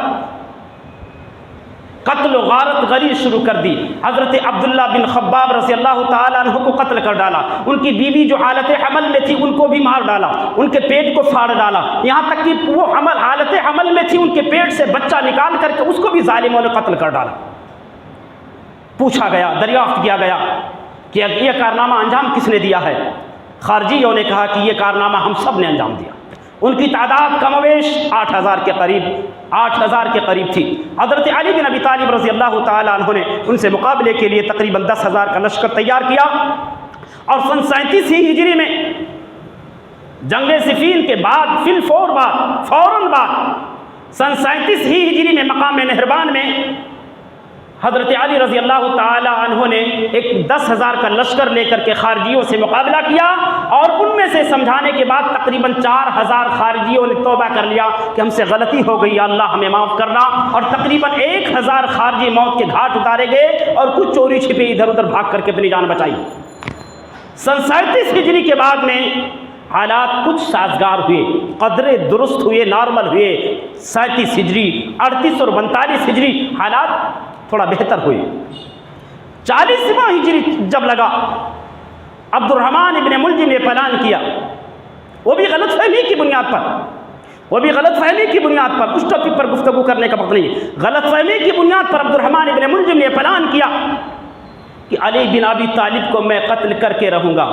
Speaker 1: قتل و غارت غری شروع کر دی۔ حضرت عبداللہ بن خباب رضی اللہ تعالیٰ عنہ کو قتل کر ڈالا، ان کی بیوی جو حالت حمل میں تھی ان کو بھی مار ڈالا، ان کے پیٹ کو پھاڑ ڈالا، یہاں تک کہ وہ حالت حمل میں تھی ان کے پیٹ سے بچہ نکال کر کے اس کو بھی ظالموں نے قتل کر ڈالا۔ پوچھا گیا، دریافت کیا گیا کہ یہ کارنامہ انجام کس نے دیا ہے؟ خارجیوں نے کہا کہ یہ کارنامہ ہم سب نے انجام دیا۔ ان کی تعداد کم و بیش 8,000 کے قریب تھی۔ حضرت علی بن ابی طالب رضی اللہ تعالیٰ عنہ نے ان سے مقابلے کے لیے تقریباً 10,000 کا لشکر تیار کیا، اور سن 37 ہجری میں جنگ صفین کے بعد فوراً بعد سن 37 ہجری میں مقام نہروان میں حضرت علی رضی اللہ تعالی عنہ نے ایک 10,000 کا لشکر لے کر کے خارجیوں سے مقابلہ کیا، اور ان میں سے سمجھانے کے بعد تقریباً 4,000 خارجیوں نے توبہ کر لیا کہ ہم سے غلطی ہو گئی، اللہ ہمیں معاف کرنا، اور تقریباً 1,000 خارجی موت کے گھاٹ اتارے گئے اور کچھ چوری چھپے ادھر ادھر بھاگ کر کے اپنی جان بچائی۔ سن 37 ہجری کے بعد میں حالات کچھ سازگار ہوئے، قدرے درست ہوئے، نارمل ہوئے۔ 37 ہجری، 38 اور 42 ہجری حالات تھوڑا بہتر ہوئے۔ 40واں ہجری جب لگا، عبد الرحمن ابن ملجم نے پلان کیا، وہ بھی غلط فہمی کی بنیاد پر، اس ٹاپک پر گفتگو کرنے کا وقت نہیں، غلط فہمی کی بنیاد پر عبد الرحمن ابن ملجم نے پلان کیا کہ علی بن ابی طالب کو میں قتل کر کے رہوں گا،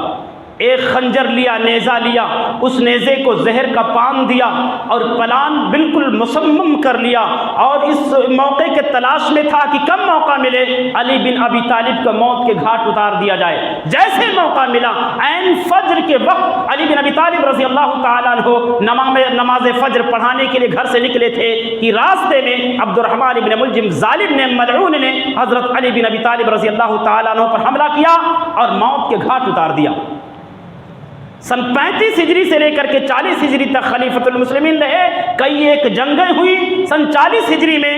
Speaker 1: ایک خنجر لیا، نیزہ لیا، اس نیزے کو زہر کا پان دیا اور پلان بالکل مصمم کر لیا، اور اس موقع کے تلاش میں تھا کہ کب موقع ملے علی بن ابی طالب کو موت کے گھاٹ اتار دیا جائے۔ جیسے موقع ملا عین فجر کے وقت علی بن ابی طالب رضی اللہ تعالیٰ عنہ نماز فجر پڑھانے کے لیے گھر سے نکلے تھے کہ راستے میں عبد الرحمن بن ملجم ظالم نے، ملعون نے حضرت علی بن ابی طالب رضی اللہ تعالیٰ عنہ پر حملہ کیا اور موت کے گھاٹ اتار دیا۔ سن 35 ہجری سے لے کر کے 40 ہجری تک خلیفۃ المسلمین رہے، کئی ایک جنگیں ہوئی۔ سن 40 ہجری میں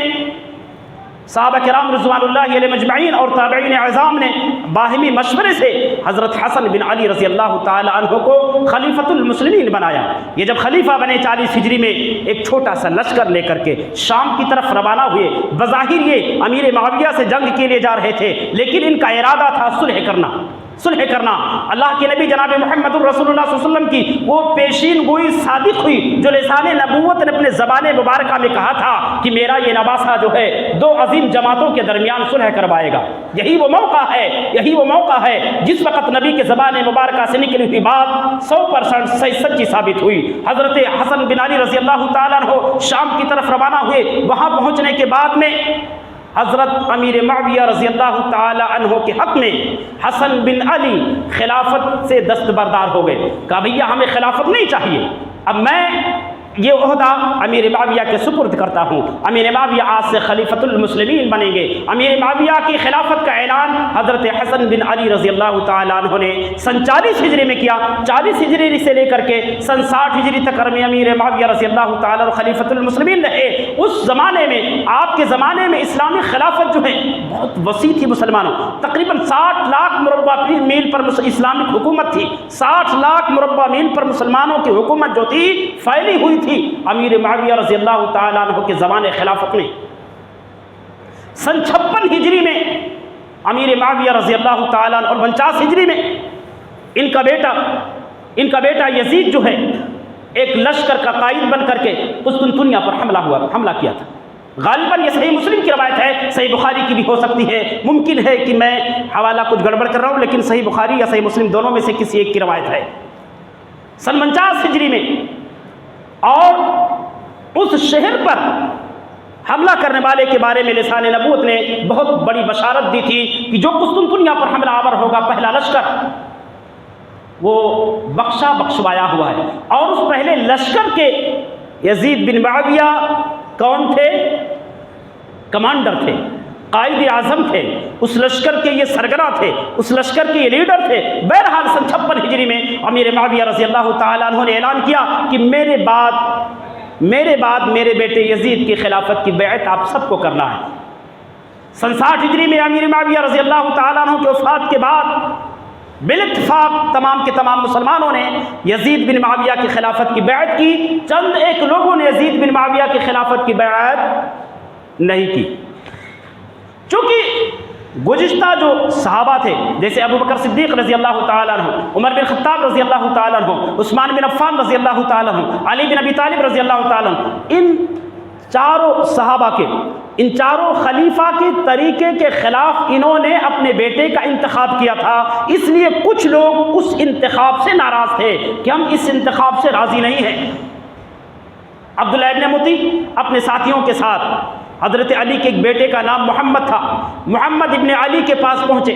Speaker 1: صحابہ کرام رضوان اللہ علیہ مجمعین اور تابعین اعظام نے باہمی مشورے سے حضرت حسن بن علی رضی اللہ تعالی عنہ کو خلیفۃ المسلمین بنایا۔ یہ جب خلیفہ بنے 40 ہجری میں ایک چھوٹا سا لشکر لے کر کے شام کی طرف روانہ ہوئے۔ بظاہر یہ امیر معاویہ سے جنگ کے لیے جا رہے تھے، لیکن ان کا ارادہ تھا صلح کرنا۔ اللہ کے نبی جناب محمد رسول اللہ صلی اللہ علیہ وسلم کی وہ پیشین گوئی صادق ہوئی جو لسان نبوت نے اپنے زبان مبارکہ میں کہا تھا کہ میرا یہ نواسہ جو ہے دو عظیم جماعتوں کے درمیان صلح کروائے گا۔ یہی وہ موقع ہے جس وقت نبی کے زبان مبارکہ سے نکلی ہوئی بات 100% سچی ثابت ہوئی۔ حضرت حسن بن علی رضی اللہ تعالیٰ عنہ شام کی طرف روانہ ہوئے۔ وہاں پہنچنے کے بعد میں حضرت امیر معاویہ رضی اللہ تعالی عنہ کے حق میں حسن بن علی خلافت سے دستبردار ہو گئے۔ کہا بھیا ہمیں خلافت نہیں چاہیے، اب میں یہ عہدہ امیر معاویہ کے سپرد کرتا ہوں۔ امیر معاویہ آج سے خلیفۃ المسلمین بنیں گے۔ امیر معاویہ کی خلافت کا اعلان حضرت حسن بن علی رضی اللہ تعالیٰ عنہ نے سن 40 ہجری میں کیا۔ 40 ہجری سے لے کر کے سن 60 ہجری تک امیر معاویہ رضی اللہ تعالیٰ عنہ خلیفۃ المسلمین رہے۔ اس زمانے میں، آپ کے زمانے میں اسلامی خلافت جو ہے بہت وسیع تھی مسلمانوں، تقریباً 60 لاکھ مربع میل پر اسلامک حکومت تھی۔ 60 لاکھ مربع میل پر مسلمانوں کی حکومت جو تھی پھیلی ہوئی تھی۔ امیر معاویہ رضی اللہ تعالیٰ عنہ کے زمانے خلافت میں سن 56 ہجری میں امیر معاویہ رضی اللہ تعالیٰ عنہ اور 49 ہجری میں ان کا بیٹا یزید جو ہے ایک لشکر کا قائد بن کر کے قسطنطنیہ پر حملہ کیا تھا۔ غالباً یہ صحیح مسلم کی روایت ہے، صحیح بخاری کی بھی ہو سکتی ہے، ممکن ہے کہ میں حوالہ کچھ گڑبڑ کر رہا ہوں، لیکن صحیح بخاری یا صحیح مسلم دونوں میں سے کسی ایک کی روایت ہے۔ سن 49 ہجری میں اور اس شہر پر حملہ کرنے والے کے بارے میں لسان نبوت نے بہت بڑی بشارت دی تھی کہ جو قسطنطنیہ پر حملہ آور ہوگا پہلا لشکر، وہ بخشوایا ہوا ہے۔ اور اس پہلے لشکر کے یزید بن معاویہ کون تھے؟ کمانڈر تھے، قائد اعظم تھے، اس لشکر کے یہ سرگنا تھے، اس لشکر کے یہ لیڈر تھے۔ بہرحال سن 56 ہجری میں امیر معاویہ رضی اللہ تعالیٰ عنہ نے اعلان کیا کہ میرے بعد میرے بیٹے یزید کی خلافت کی بیعت آپ سب کو کرنا ہے۔ سن 60 ہجری میں امیر معاویہ رضی اللہ تعالیٰ عنہ کے وفات کے بعد بالاتفاق تمام کے تمام مسلمانوں نے یزید بن معاویہ کی خلافت کی بیعت کی۔ چند ایک لوگوں نے یزید بن معاویہ کی خلافت کی بیعت نہیں کی، چونکہ گزشتہ جو صحابہ تھے جیسے ابو بکر صدیق رضی اللہ تعالیٰ عنہ، عمر بن خطاب رضی اللہ تعالیٰ عنہ، عثمان بن عفان رضی اللہ تعالیٰ عنہ، علی بن ابی طالب رضی اللہ تعالیٰ عنہ، ان چاروں صحابہ کے، ان چاروں خلیفہ کے طریقے کے خلاف انہوں نے اپنے بیٹے کا انتخاب کیا تھا۔ اس لیے کچھ لوگ اس انتخاب سے ناراض تھے کہ ہم اس انتخاب سے راضی نہیں ہیں۔ عبداللہ ابن مطی اپنے ساتھیوں کے ساتھ، حضرت علی کے ایک بیٹے کا نام محمد تھا، محمد ابن علی کے پاس پہنچے۔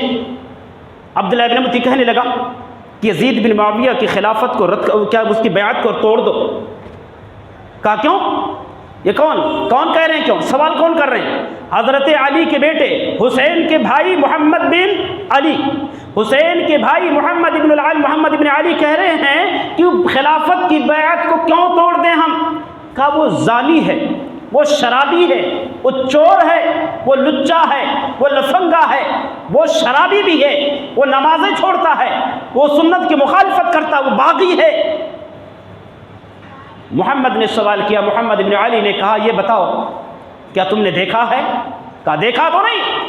Speaker 1: عبداللہ ابن مطی کہنے لگا کہ یزید بن معاویہ کی خلافت کو کیا اس کی بیعت کو توڑ دو۔ کہا کیوں؟ یہ کون کہہ رہے ہیں؟ کیوں سوال کون کر رہے ہیں؟ حضرت علی کے بیٹے حسین کے بھائی محمد بن علی، حسین کے بھائی محمد ابن علی کہہ رہے ہیں کہ خلافت کی بیعت کو کیوں توڑ دیں ہم؟ کہا وہ زانی ہے، وہ شرابی ہے، وہ چور ہے، وہ لچا ہے، وہ لفنگا ہے، وہ شرابی بھی ہے، وہ نمازیں چھوڑتا ہے، وہ سنت کی مخالفت کرتا ہے، وہ باغی ہے۔ محمد نے سوال کیا، محمد ابن علی نے کہا یہ بتاؤ کیا تم نے دیکھا ہے؟ کہا دیکھا تو نہیں۔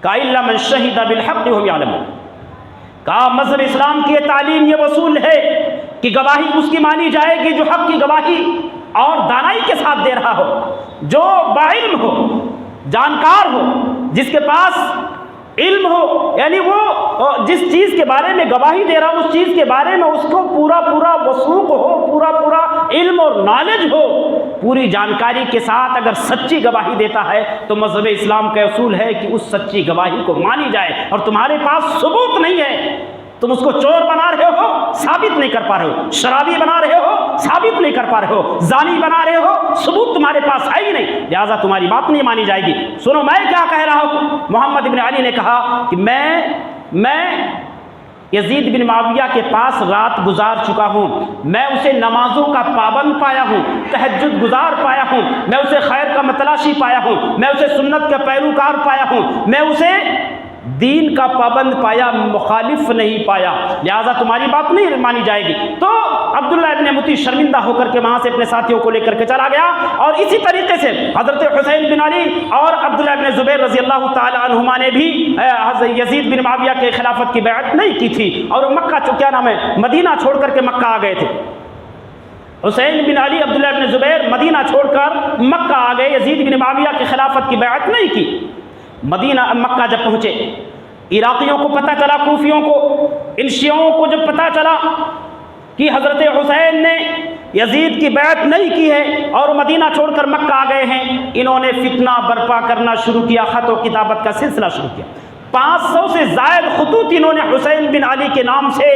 Speaker 1: کہا الا من شہد بالحق وهم يعلمون۔ کہا مذہب اسلام کی یہ تعلیم، یہ اصول ہے کہ گواہی اس کی مانی جائے گی جو حق کی گواہی اور دانائی کے ساتھ دے رہا ہو، جو باعلم ہو، جانکار ہو، جس کے پاس علم ہو، یعنی وہ جس چیز کے بارے میں گواہی دے رہا ہو اس چیز کے بارے میں اس کو پورا وثوق ہو، پورا علم اور نالج ہو، پوری جانکاری کے ساتھ اگر سچی گواہی دیتا ہے تو مذہب اسلام کا اصول ہے کہ اس سچی گواہی کو مانی جائے۔ اور تمہارے پاس ثبوت نہیں ہے، تم اس کو چور بنا رہے ہو، ثابت نہیں کر پا رہے ہو، شرابی بنا رہے ہو، ثابت نہیں کر پا رہے ہو، زانی بنا رہے ہو، ثبوت تمہارے پاس ہے ہی نہیں، لہٰذا تمہاری بات نہیں مانی جائے گی۔ سنو میں کیا کہہ رہا ہوں۔ محمد بن علی نے کہا کہ میں یزید بن معاویہ کے پاس رات گزار چکا ہوں، میں اسے نمازوں کا پابند پایا ہوں، تہجد گزار پایا ہوں، میں اسے خیر کا متلاشی پایا ہوں، میں اسے سنت کا پیروکار پایا ہوں، میں اسے دین کا پابند پایا، مخالف نہیں پایا، لہذا تمہاری بات نہیں مانی جائے گی۔ تو عبداللہ ابن متی شرمندہ ہو کر کے وہاں سے اپنے ساتھیوں کو لے کر کے چلا گیا، اور اسی طریقے سے حضرت حسین بن علی اور عبداللہ ابن زبیر رضی اللہ تعالی عنہما نے بھی یزید بن معاویہ کے خلافت کی بیعت نہیں کی تھی، اور مدینہ چھوڑ کر کے مکہ آ گئے تھے۔ حسین بن علی، عبداللہ ابن زبیر مدینہ چھوڑ کر مکہ آ گئے، یزید بن معاویہ کی خلافت کی بیعت نہیں کی۔ مکہ جب پہنچے، عراقیوں کو پتہ چلا، کوفیوں کو، ان شیعوں کو جب پتہ چلا کہ حضرت حسین نے یزید کی بیعت نہیں کی ہے اور مدینہ چھوڑ کر مکہ آ گئے ہیں، انہوں نے فتنہ برپا کرنا شروع کیا، خط و کتابت کا سلسلہ شروع کیا۔ 500 سے زائد خطوط انہوں نے حسین بن علی کے نام سے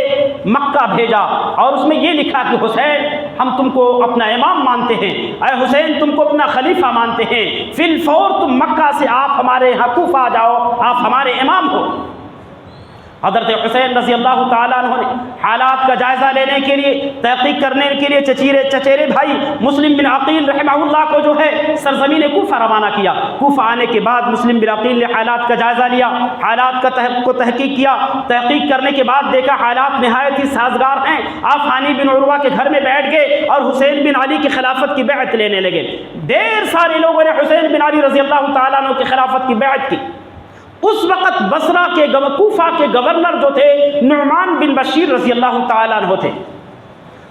Speaker 1: مکہ بھیجا، اور اس میں یہ لکھا کہ حسین ہم تم کو اپنا امام مانتے ہیں، اے حسین تم کو اپنا خلیفہ مانتے ہیں، فی الفور تم مکہ سے آپ ہمارے یہاں کوفہ آ جاؤ، آپ ہمارے امام ہو۔ حضرت حسین رضی اللہ تعالیٰ عنہ نے حالات کا جائزہ لینے کے لیے، تحقیق کرنے کے لیے چچیرے بھائی مسلم بن عقیل رحمہ اللہ کو جو ہے سرزمین کوفہ روانہ کیا۔ کوفہ آنے کے بعد مسلم بن عقیل نے حالات کا جائزہ لیا، حالات کو تحقیق کیا، تحقیق کرنے کے بعد دیکھا حالات نہایت ہی سازگار ہیں۔ آپ ہانی بن عروہ کے گھر میں بیٹھ گئے اور حسین بن علی کی خلافت کی بیعت لینے لگے۔ ڈھیر سارے لوگوں نے حسین بن علی رضی اللہ تعالیٰ عنہ کی خلافت کی بیعت کی۔ اس وقت بصرہ کے کوفہ کے گورنر جو تھے نعمان بن بشیر رضی اللہ تعالیٰ عنہ تھے۔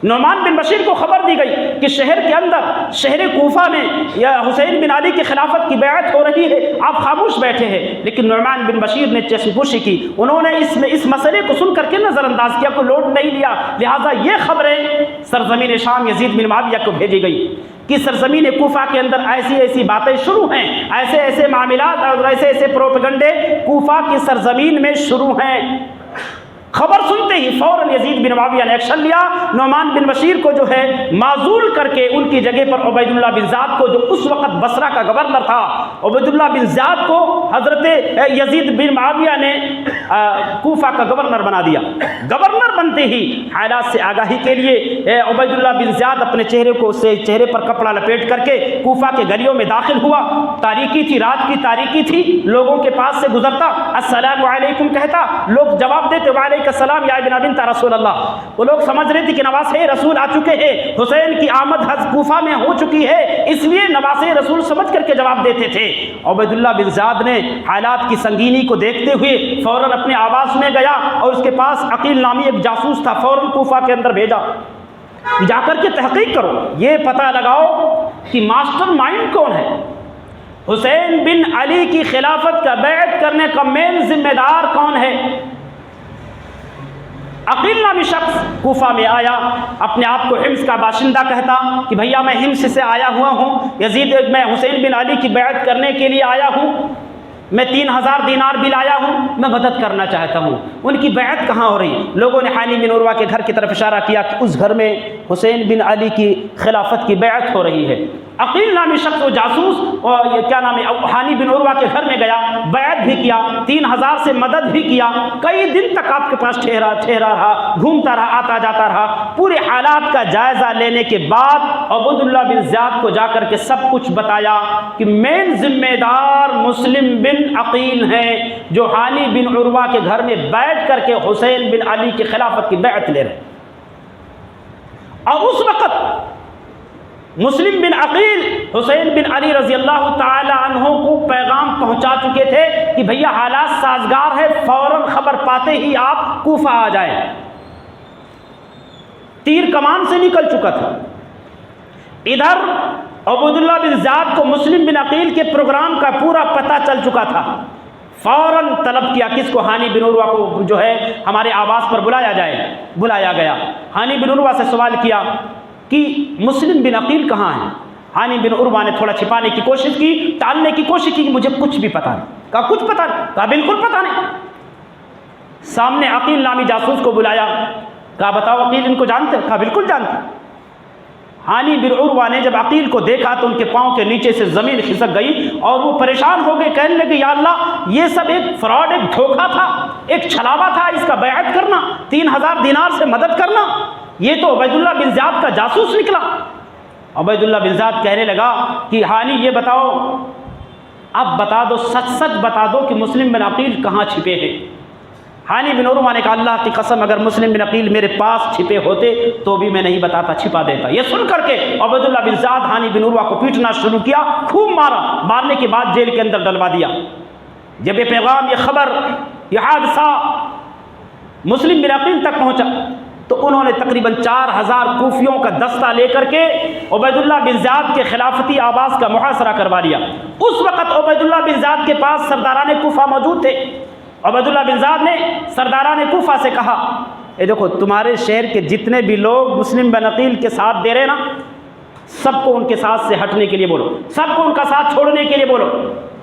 Speaker 1: نعمان بن بشیر کو خبر دی گئی کہ شہر کے اندر، شہر کوفہ میں یا حسین بن علی کی خلافت کی بیعت ہو رہی ہے، آپ خاموش بیٹھے ہیں۔ لیکن نعمان بن بشیر نے چشم پوشی کی، انہوں نے اس مسئلے کو سن کر کے نظر انداز کیا، کوئی لوڈ نہیں لیا، لہٰذا یہ خبریں سرزمین شام یزید بن معاویہ کو بھیجی گئی کہ سرزمین کوفہ کے اندر ایسی باتیں شروع ہیں، ایسے معاملات اور ایسے پروپیگنڈے کوفہ کی سرزمین میں شروع ہیں۔ خبر سنتے ہی فوراً یزید بن معاویہ نے ایکشن لیا، نعمان بن بشیر کو جو ہے معزول کر کے ان کی جگہ پر عبید اللہ بن زیاد کو، جو اس وقت بصرہ کا گورنر تھا، عبید اللہ بن زیاد کو حضرت یزید بن معاویہ نے کوفہ کا گورنر بنا دیا۔ گورنر بنتے ہی حالات سے آگاہی کے لیے عبید اللہ بن زیاد اپنے چہرے پر کپڑا لپیٹ کر کے کوفہ کے گلیوں میں داخل ہوا۔ تاریکی تھی، رات کی تاریکی تھی، لوگوں کے پاس سے گزرتا، السلام علیکم کہتا، لوگ جواب دیتے وعلیکم السلام یا ابن بنت رسول اللہ۔ وہ لوگ سمجھ رہے تھے کہ نواسے رسول آ چکے ہیں، حسین کی آمد کوفہ میں ہو چکی ہے، اس لیے نواسے رسول سمجھ کر کے جواب دیتے تھے۔ عبید اللہ بن زیاد نے حالات کی سنگینی کو دیکھتے ہوئے فوراً اپنے آواز میں گیا اور اس کے پاس عقیل نامی ایک جاسوس تھا، فوراً کوفہ کے اندر بھیجا، جا کر کے تحقیق کرو، یہ پتہ لگاؤ کہ ماسٹر مائنڈ کون ہے، حسین بن علی کی خلافت کا بیعت کرنے کا مین ذمہ دار کون ہے۔ عقیل نامی شخص کوفہ میں آیا، اپنے آپ کو حمص کا باشندہ کہتا کہ بھیا میں حمص سے آیا ہوا ہوں، میں حسین بن علی کی بیعت کرنے کے لیے آیا ہوں، میں 3000 دینار بھی لایا ہوں، میں مدد کرنا چاہتا ہوں۔ ان کی بیعت کہاں ہو رہی؟ لوگوں نے حانی بن عروہ کے گھر کی طرف اشارہ کیا کہ اس گھر میں حسین بن علی کی خلافت کی بیعت ہو رہی ہے۔ عقیل نامی شخص وہ جاسوس حانی بن عروہ کے گھر میں گیا، بیعت بھی کیا، 3000 سے مدد بھی کیا، کئی دن تک آپ کے پاس ٹھہرا رہا، گھومتا رہا، آتا جاتا رہا۔ پورے حالات کا جائزہ لینے کے بعد عبید اللہ بن زیاد کو جا کر کے سب کچھ بتایا کہ مین ذمہ دار مسلم بن عقیل ہیں، جو حانی بن عروہ کے گھر میں بیٹھ کر کے حسین بن علی کی خلافت کی بیعت لے رہے۔ اور اس وقت مسلم بن عقیل حسین بن علی رضی اللہ تعالی عنہ کو پیغام پہنچا چکے تھے کہ بھیا حالات سازگار ہے، فوراً خبر پاتے ہی آپ کوفہ آ جائیں۔ تیر کمان سے نکل چکا تھا۔ ادھر عبید اللہ بن زیاد کو مسلم بن عقیل کے پروگرام کا پورا پتہ چل چکا تھا۔ فوراً طلب کیا کس کو؟ ہانی بن عروہ کو جو ہے ہمارے آواز پر بلایا جائے. بلایا گیا. ہانی بن عروہ سے سوال کیا کہ مسلم بن عقیل کہاں ہیں؟ ہانی بن عروہ نے تھوڑا چھپانے کی کوشش کی, ٹالنے کی کوشش کی کہ مجھے کچھ بھی پتہ نہیں. کہا کچھ پتہ نہیں؟ کہا بالکل پتہ نہیں. سامنے عقیل نامی جاسوس کو بلایا, کہا بتاؤ عقیل ان کو جانتے؟ کہا بالکل جانتے. ہانی بن عروہ نے جب عقیل کو دیکھا تو ان کے پاؤں کے نیچے سے زمین کھسک گئی اور وہ پریشان ہو گئے, کہنے لگے یا اللہ یہ سب ایک فراڈ, ایک دھوکہ تھا, ایک چھلاوا تھا, اس کا بیعت کرنا, 3000 دینار سے مدد کرنا, یہ تو عبید اللہ بن زیاد کا جاسوس نکلا. عبید اللہ بن زیاد کہنے لگا کہ ہانی یہ بتاؤ, اب بتا دو, سچ سچ بتا دو کہ مسلم بن عقیل کہاں چھپے ہیں. ہانی بن عروہ نے کہا اللہ کی قسم اگر مسلم بن عقیل میرے پاس چھپے ہوتے تو بھی میں نہیں بتاتا, چھپا دیتا. یہ سن کر کے عبید اللہ بن زیاد ہانی بن عروہ کو پیٹنا شروع کیا, خوب مارا. مارنے کے بعد جیل کے اندر ڈلوا دیا. جب یہ پیغام, یہ خبر, یہ حادثہ مسلم بن عقیل تک پہنچا تو انہوں نے تقریباً 4000 کوفیوں کا دستہ لے کر کے عبید اللہ بن زیاد کے خلافتی آواز کا محاصرہ کروا لیا. اس وقت عبید اللہ بن زیاد کے پاس سرداران کوفہ موجود تھے. عبید اللہ بن زیاد نے سرداران کوفہ سے کہا اے دیکھو تمہارے شہر کے جتنے بھی لوگ مسلم بن عقیل کے ساتھ دے رہے نا, سب کو ان کے ساتھ سے ہٹنے کے لیے بولو, سب کو ان کا ساتھ چھوڑنے کے لیے بولو.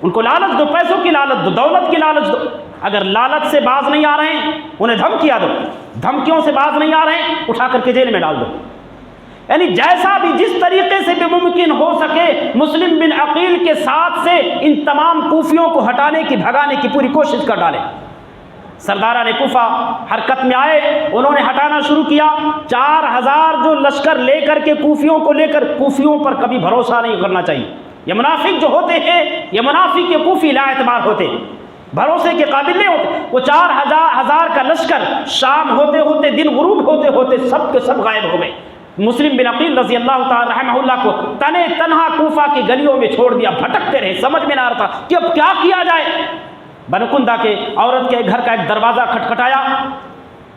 Speaker 1: ان کو لالچ دو, پیسوں کی لالچ دو, دولت کی لالچ دو. اگر لالچ سے باز نہیں آ رہے ہیں انہیں دھمکیاں دو, دھمکیوں سے باز نہیں آ رہے ہیں اٹھا کر کے جیل میں ڈال دو. یعنی جیسا بھی جس طریقے سے بھی ممکن ہو سکے مسلم بن عقیل کے ساتھ سے ان تمام کوفیوں کو ہٹانے کی, بھگانے کی پوری کوشش کر ڈالے. سرداران کوفہ حرکت میں آئے, انہوں نے ہٹانا شروع کیا. 4000 جو لشکر لے کر کے کوفیوں کو لے کر, کوفیوں پر کبھی بھروسہ نہیں کرنا چاہیے. یہ منافق جو ہوتے ہیں, یہ منافق کے کوفی لا اعتبار ہوتے, بھروسے کے قابل نہیں ہوتے. وہ 4000 کا لشکر شام ہوتے ہوتے, دن غروب ہوتے ہوتے سب کے سب غائب ہو گئے. مسلم بن عقیل رضی اللہ تعالی رحمہ اللہ کو تنے تنہا کوفہ کی گلیوں میں چھوڑ دیا. بھٹکتے رہے, سمجھ میں نہ آ رہا تھا کہ اب کیا کیا جائے. بنو کندا کے عورت کے گھر کا ایک دروازہ کھٹکھٹایا.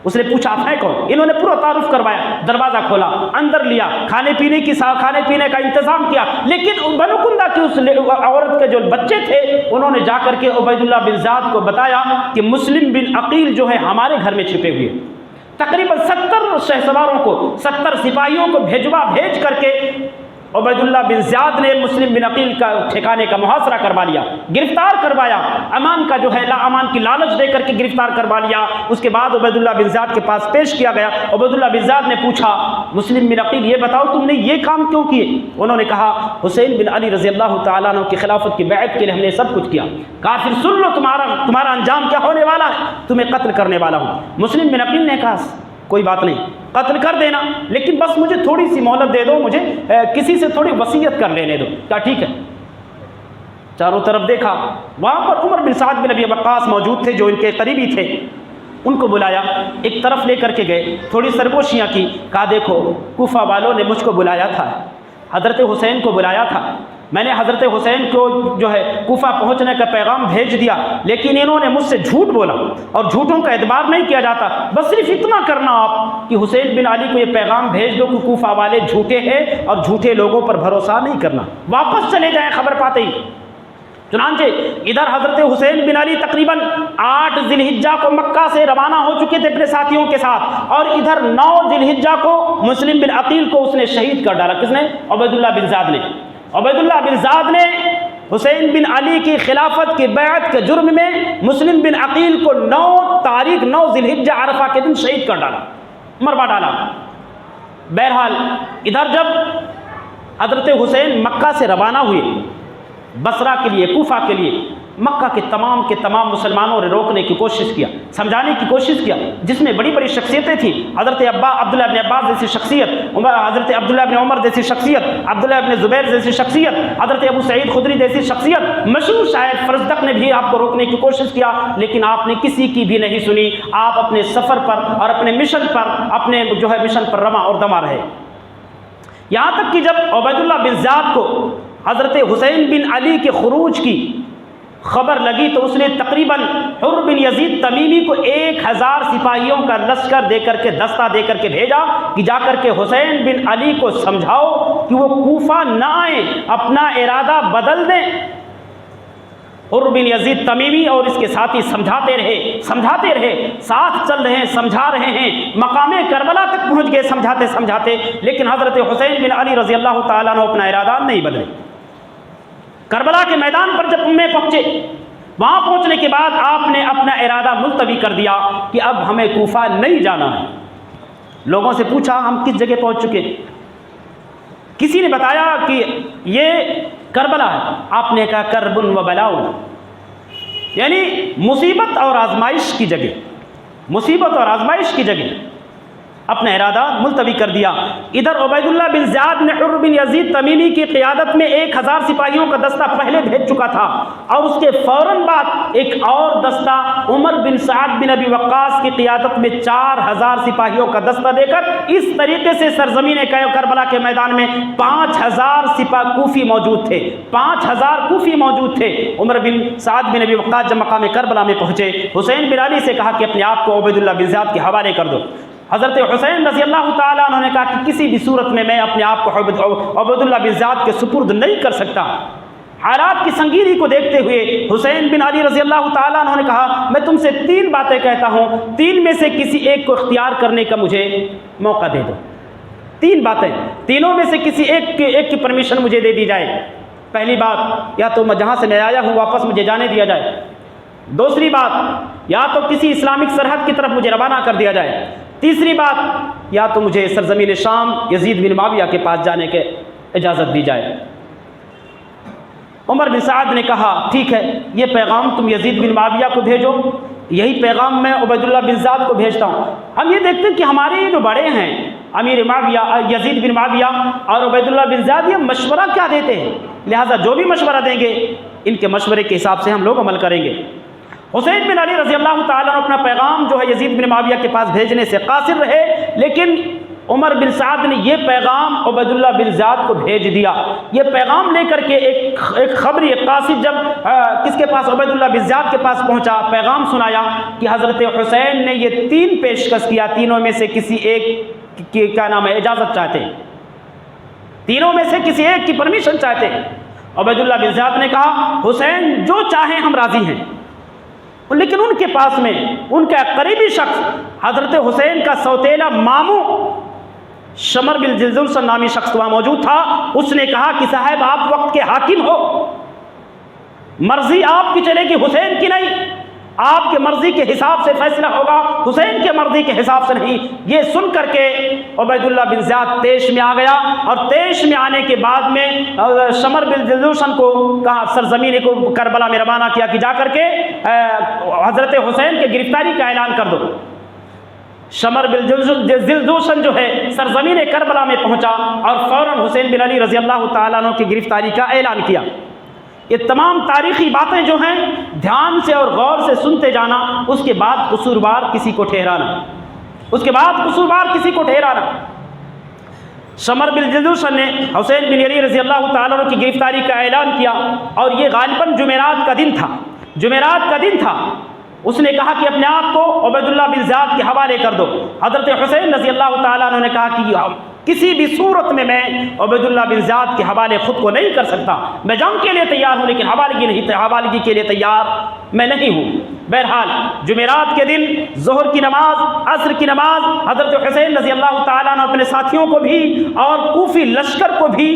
Speaker 1: اس نے پوچھا آپ ہیں کون؟ انہوں نے پورا تعارف کروایا, دروازہ کھولا, اندر لیا, کھانے پینے کا انتظام کیا. لیکن بنو کندا کی اس عورت کے جو بچے تھے انہوں نے جا کر کے عبید اللہ بن زیاد کو بتایا کہ مسلم بن عقیل جو ہے ہمارے گھر میں چھپے ہوئے. تقریباً 70 شہسواروں کو, 70 سپاہیوں کو بھیج کر کے عبید اللہ بن زیاد نے مسلم بن عقیل کا ٹھکانے کا محاصرہ کروا لیا, گرفتار کروایا. امان کا جو ہے لا امان کی لالچ دے کر کے گرفتار کروا لیا. اس کے بعد عبید اللہ بن زیاد کے پاس پیش کیا گیا. عبید اللہ بن زیاد نے پوچھا مسلم بن عقیل یہ بتاؤ تم نے یہ کام کیوں کیے؟ انہوں نے کہا حسین بن علی رضی اللہ تعالیٰ عنہ کی خلافت کی بیعت کے لیے ہم نے سب کچھ کیا. کہا پھر سن لو تمہارا انجام کیا ہونے والا ہے, تمہیں قتل کرنے والا ہوں. مسلم بن عقیل نے کہا کوئی بات نہیں, قتل کر دینا, لیکن بس مجھے تھوڑی سی مہلت دے دو, مجھے کسی سے تھوڑی وصیت کر لینے دو. کیا ٹھیک ہے. چاروں طرف دیکھا, وہاں پر عمر بن سعد بن ابی وقاص موجود تھے جو ان کے قریبی تھے. ان کو بلایا, ایک طرف لے کر کے گئے, تھوڑی سرگوشیاں کی. کہا دیکھو کوفہ والوں نے مجھ کو بلایا تھا, حضرت حسین کو بلایا تھا, میں نے حضرت حسین کو جو ہے کوفہ پہنچنے کا پیغام بھیج دیا, لیکن انہوں نے مجھ سے جھوٹ بولا اور جھوٹوں کا اعتبار نہیں کیا جاتا. بس صرف اتنا کرنا آپ کہ حسین بن علی کو یہ پیغام بھیج دو کہ کوفہ والے جھوٹے ہیں اور جھوٹے لوگوں پر بھروسہ نہیں کرنا, واپس چلے جائیں خبر پاتے ہی. چنانچہ ادھر حضرت حسین بن علی تقریباً 8 ذی الحجہ کو مکہ سے روانہ ہو چکے تھے اپنے ساتھیوں کے ساتھ, اور ادھر 9 ذی الحجہ کو مسلم بن عقیل کو اس نے شہید کر ڈالا. کس نے؟ عبید اللہ بن زیاد نے. عبید اللہ بن زیاد نے حسین بن علی کی خلافت کی بیعت کے جرم میں مسلم بن عقیل کو 9 ذی الحجہ عرفہ کے دن شہید کر ڈالا, مروا ڈالا. بہرحال ادھر جب حضرت حسین مکہ سے روانہ ہوئے بصرہ کے لیے, کوفہ کے لیے, مکہ کے تمام مسلمانوں نے روکنے کی کوشش کیا, سمجھانے کی کوشش کیا, جس میں بڑی بڑی شخصیتیں تھیں. حضرت عبداللہ ابن عباس جیسی شخصیت, حضرت عبداللہ ابن عمر جیسی شخصیت, عبداللہ ابن زبیر جیسی شخصیت, حضرت ابو سعید خدری جیسی شخصیت, مشہور شاعر فرزدق نے بھی آپ کو روکنے کی کوشش کیا, لیکن آپ نے کسی کی بھی نہیں سنی. آپ اپنے سفر پر اور اپنے مشن پر رواں اور دما رہے. یہاں تک کہ جب عبید اللہ بن زیاد کو حضرت حسین بن علی کے خروج کی خبر لگی تو اس نے تقریباً حر بن یزید تمیمی کو 1000 سپاہیوں کا لشکر دے کر کے, دستہ دے کر کے بھیجا کہ جا کر کے حسین بن علی کو سمجھاؤ کہ وہ کوفہ نہ آئیں, اپنا ارادہ بدل دیں. حر بن یزید تمیمی اور اس کے ساتھی سمجھاتے رہے، ساتھ چل رہے ہیں، سمجھا رہے ہیں، مقام کربلا تک پہنچ گئے سمجھاتے، لیکن حضرت حسین بن علی رضی اللہ تعالیٰ عنہ اپنا ارادہ نہیں بدلے۔ کربلا کے میدان پر جب میں پہنچے، وہاں پہنچنے کے بعد آپ نے اپنا ارادہ ملتوی کر دیا کہ اب ہمیں کوفہ نہیں جانا ہے۔ لوگوں سے پوچھا ہم کس جگہ پہنچ چکے؟ کسی نے بتایا کہ یہ کربلا ہے۔ آپ نے کہا کرب و بلاء، یعنی مصیبت اور آزمائش کی جگہ، مصیبت اور آزمائش کی جگہ۔ اپنا ارادہ ملتوی کر دیا۔ ادھر عبید اللہ بن زیاد نے حر بن یزید تمیمی کی قیادت میں 1000 سپاہیوں کا دستہ پہلے بھیج چکا تھا، اور اس کے فوراً بعد ایک اور دستہ عمر بن سعد بن ابی وقاص کی قیادت میں 4000 سپاہیوں کا دستہ دے کر اس طریقے سے سرزمین کربلا کے میدان میں 5000 کوفی موجود تھے، 5000 کوفی موجود تھے۔ عمر بن سعد بن ابی وقاص جب مقام کربلا میں پہنچے، حسین بن علی سے کہا کہ اپنے آپ کو عبید اللہ بن زیاد کے حوالے کر دو۔ حضرت حسین رضی اللہ تعالیٰ عنہ نے کہا کہ کسی بھی صورت میں اپنے آپ کو عبید اللہ بن زیاد کے سپرد نہیں کر سکتا۔ حالات کی سنگینی کو دیکھتے ہوئے حسین بن علی رضی اللہ تعالیٰ عنہ نے کہا میں تم سے 3 باتیں کہتا ہوں، 3 میں سے کسی ایک کو اختیار کرنے کا مجھے موقع دے دو۔ 3 باتیں، تینوں میں سے کسی ایک کی پرمیشن مجھے دے دی جائے۔ پہلی بات، یا تو میں جہاں سے میں آیا ہوں واپس مجھے جانے دیا جائے۔ دوسری بات، یا تو کسی اسلامک سرحد کی طرف مجھے روانہ کر دیا جائے۔ تیسری بات، یا تو مجھے سرزمین شام یزید بن معاویہ کے پاس جانے کے اجازت دی جائے۔ عمر بن سعد نے کہا ٹھیک ہے، یہ پیغام تم یزید بن معاویہ کو بھیجو، یہی پیغام میں عبید اللہ بن زیاد کو بھیجتا ہوں۔ ہم یہ دیکھتے ہیں کہ ہمارے یہ جو بڑے ہیں امیر معاویہ یزید بن معاویہ اور عبید اللہ بن زیاد، یہ مشورہ کیا دیتے ہیں، لہٰذا جو بھی مشورہ دیں گے ان کے مشورے کے حساب سے ہم لوگ عمل کریں گے۔ حسین بن علی رضی اللہ تعالیٰ عنہ اپنا پیغام جو ہے یزید بن معاویہ کے پاس بھیجنے سے قاصر رہے، لیکن عمر بن سعد نے یہ پیغام عبید اللہ بن زیاد کو بھیج دیا۔ یہ پیغام لے کر کے ایک خبری قاصد جب کس کے پاس، عبید اللہ بن زیاد کے پاس پہنچا، پیغام سنایا کہ حضرت حسین نے یہ 3 پیشکش کیا، تینوں میں سے کسی ایک کی کیا نام ہے اجازت چاہتے، تینوں میں سے کسی ایک کی پرمیشن چاہتے۔ عبید اللہ بن زیاد نے کہا حسین جو چاہیں ہم راضی ہیں، لیکن ان کے پاس میں ان کا قریبی شخص حضرت حسین کا سوتیلا ماموں شمر بن جلدوشن نامی شخص وہاں موجود تھا۔ اس نے کہا کہ صاحب آپ وقت کے حاکم ہو، مرضی آپ کی چلے گی حسین کی نہیں، آپ کے مرضی کے حساب سے فیصلہ ہوگا، حسین کے مرضی کے حساب سے نہیں۔ یہ سن کر کے عبید اللہ بن زیاد طیش میں آ گیا، اور طیش میں آنے کے بعد میں شمر بن جلدوشن کو کہا، سرزمین کو کربلا میں روانہ کیا کہ جا کر کے حضرت حسین کے گرفتاری کا اعلان کر دو۔ شمر بن جلدوشن جو ہے سرزمین کربلا میں پہنچا اور فوراً حسین بن علی رضی اللہ تعالیٰ عنہ کی گرفتاری کا اعلان کیا۔ یہ تمام تاریخی باتیں جو ہیں دھیان سے اور غور سے سنتے جانا، اس کے بعد قصوروار کسی کو ٹھہرانا، اس کے بعد قصوروار کسی کو ٹھہرانا۔ شمر بن جلدوشن نے حسین بن علی رضی اللہ تعالیٰ عنہ کی گرفتاری کا اعلان کیا، اور یہ غالباً جمعرات کا دن تھا، جمعرات کا دن تھا۔ اس نے کہا کہ اپنے آپ کو عبید اللہ بن زیاد کے حوالے کر دو۔ حضرت حسین رضی اللہ تعالیٰ عنہ نے کہا کہ کسی بھی صورت میں عبید اللہ بن زیاد کے حوالے خود کو نہیں کر سکتا، میں جنگ کے لیے تیار ہوں لیکن حوالگی کے لیے تیار میں نہیں ہوں۔ بہرحال جمعرات کے دن ظہر کی نماز، عصر کی نماز حضرت حسین رضی اللہ تعالیٰ عنہ اپنے ساتھیوں کو بھی اور کوفی لشکر کو بھی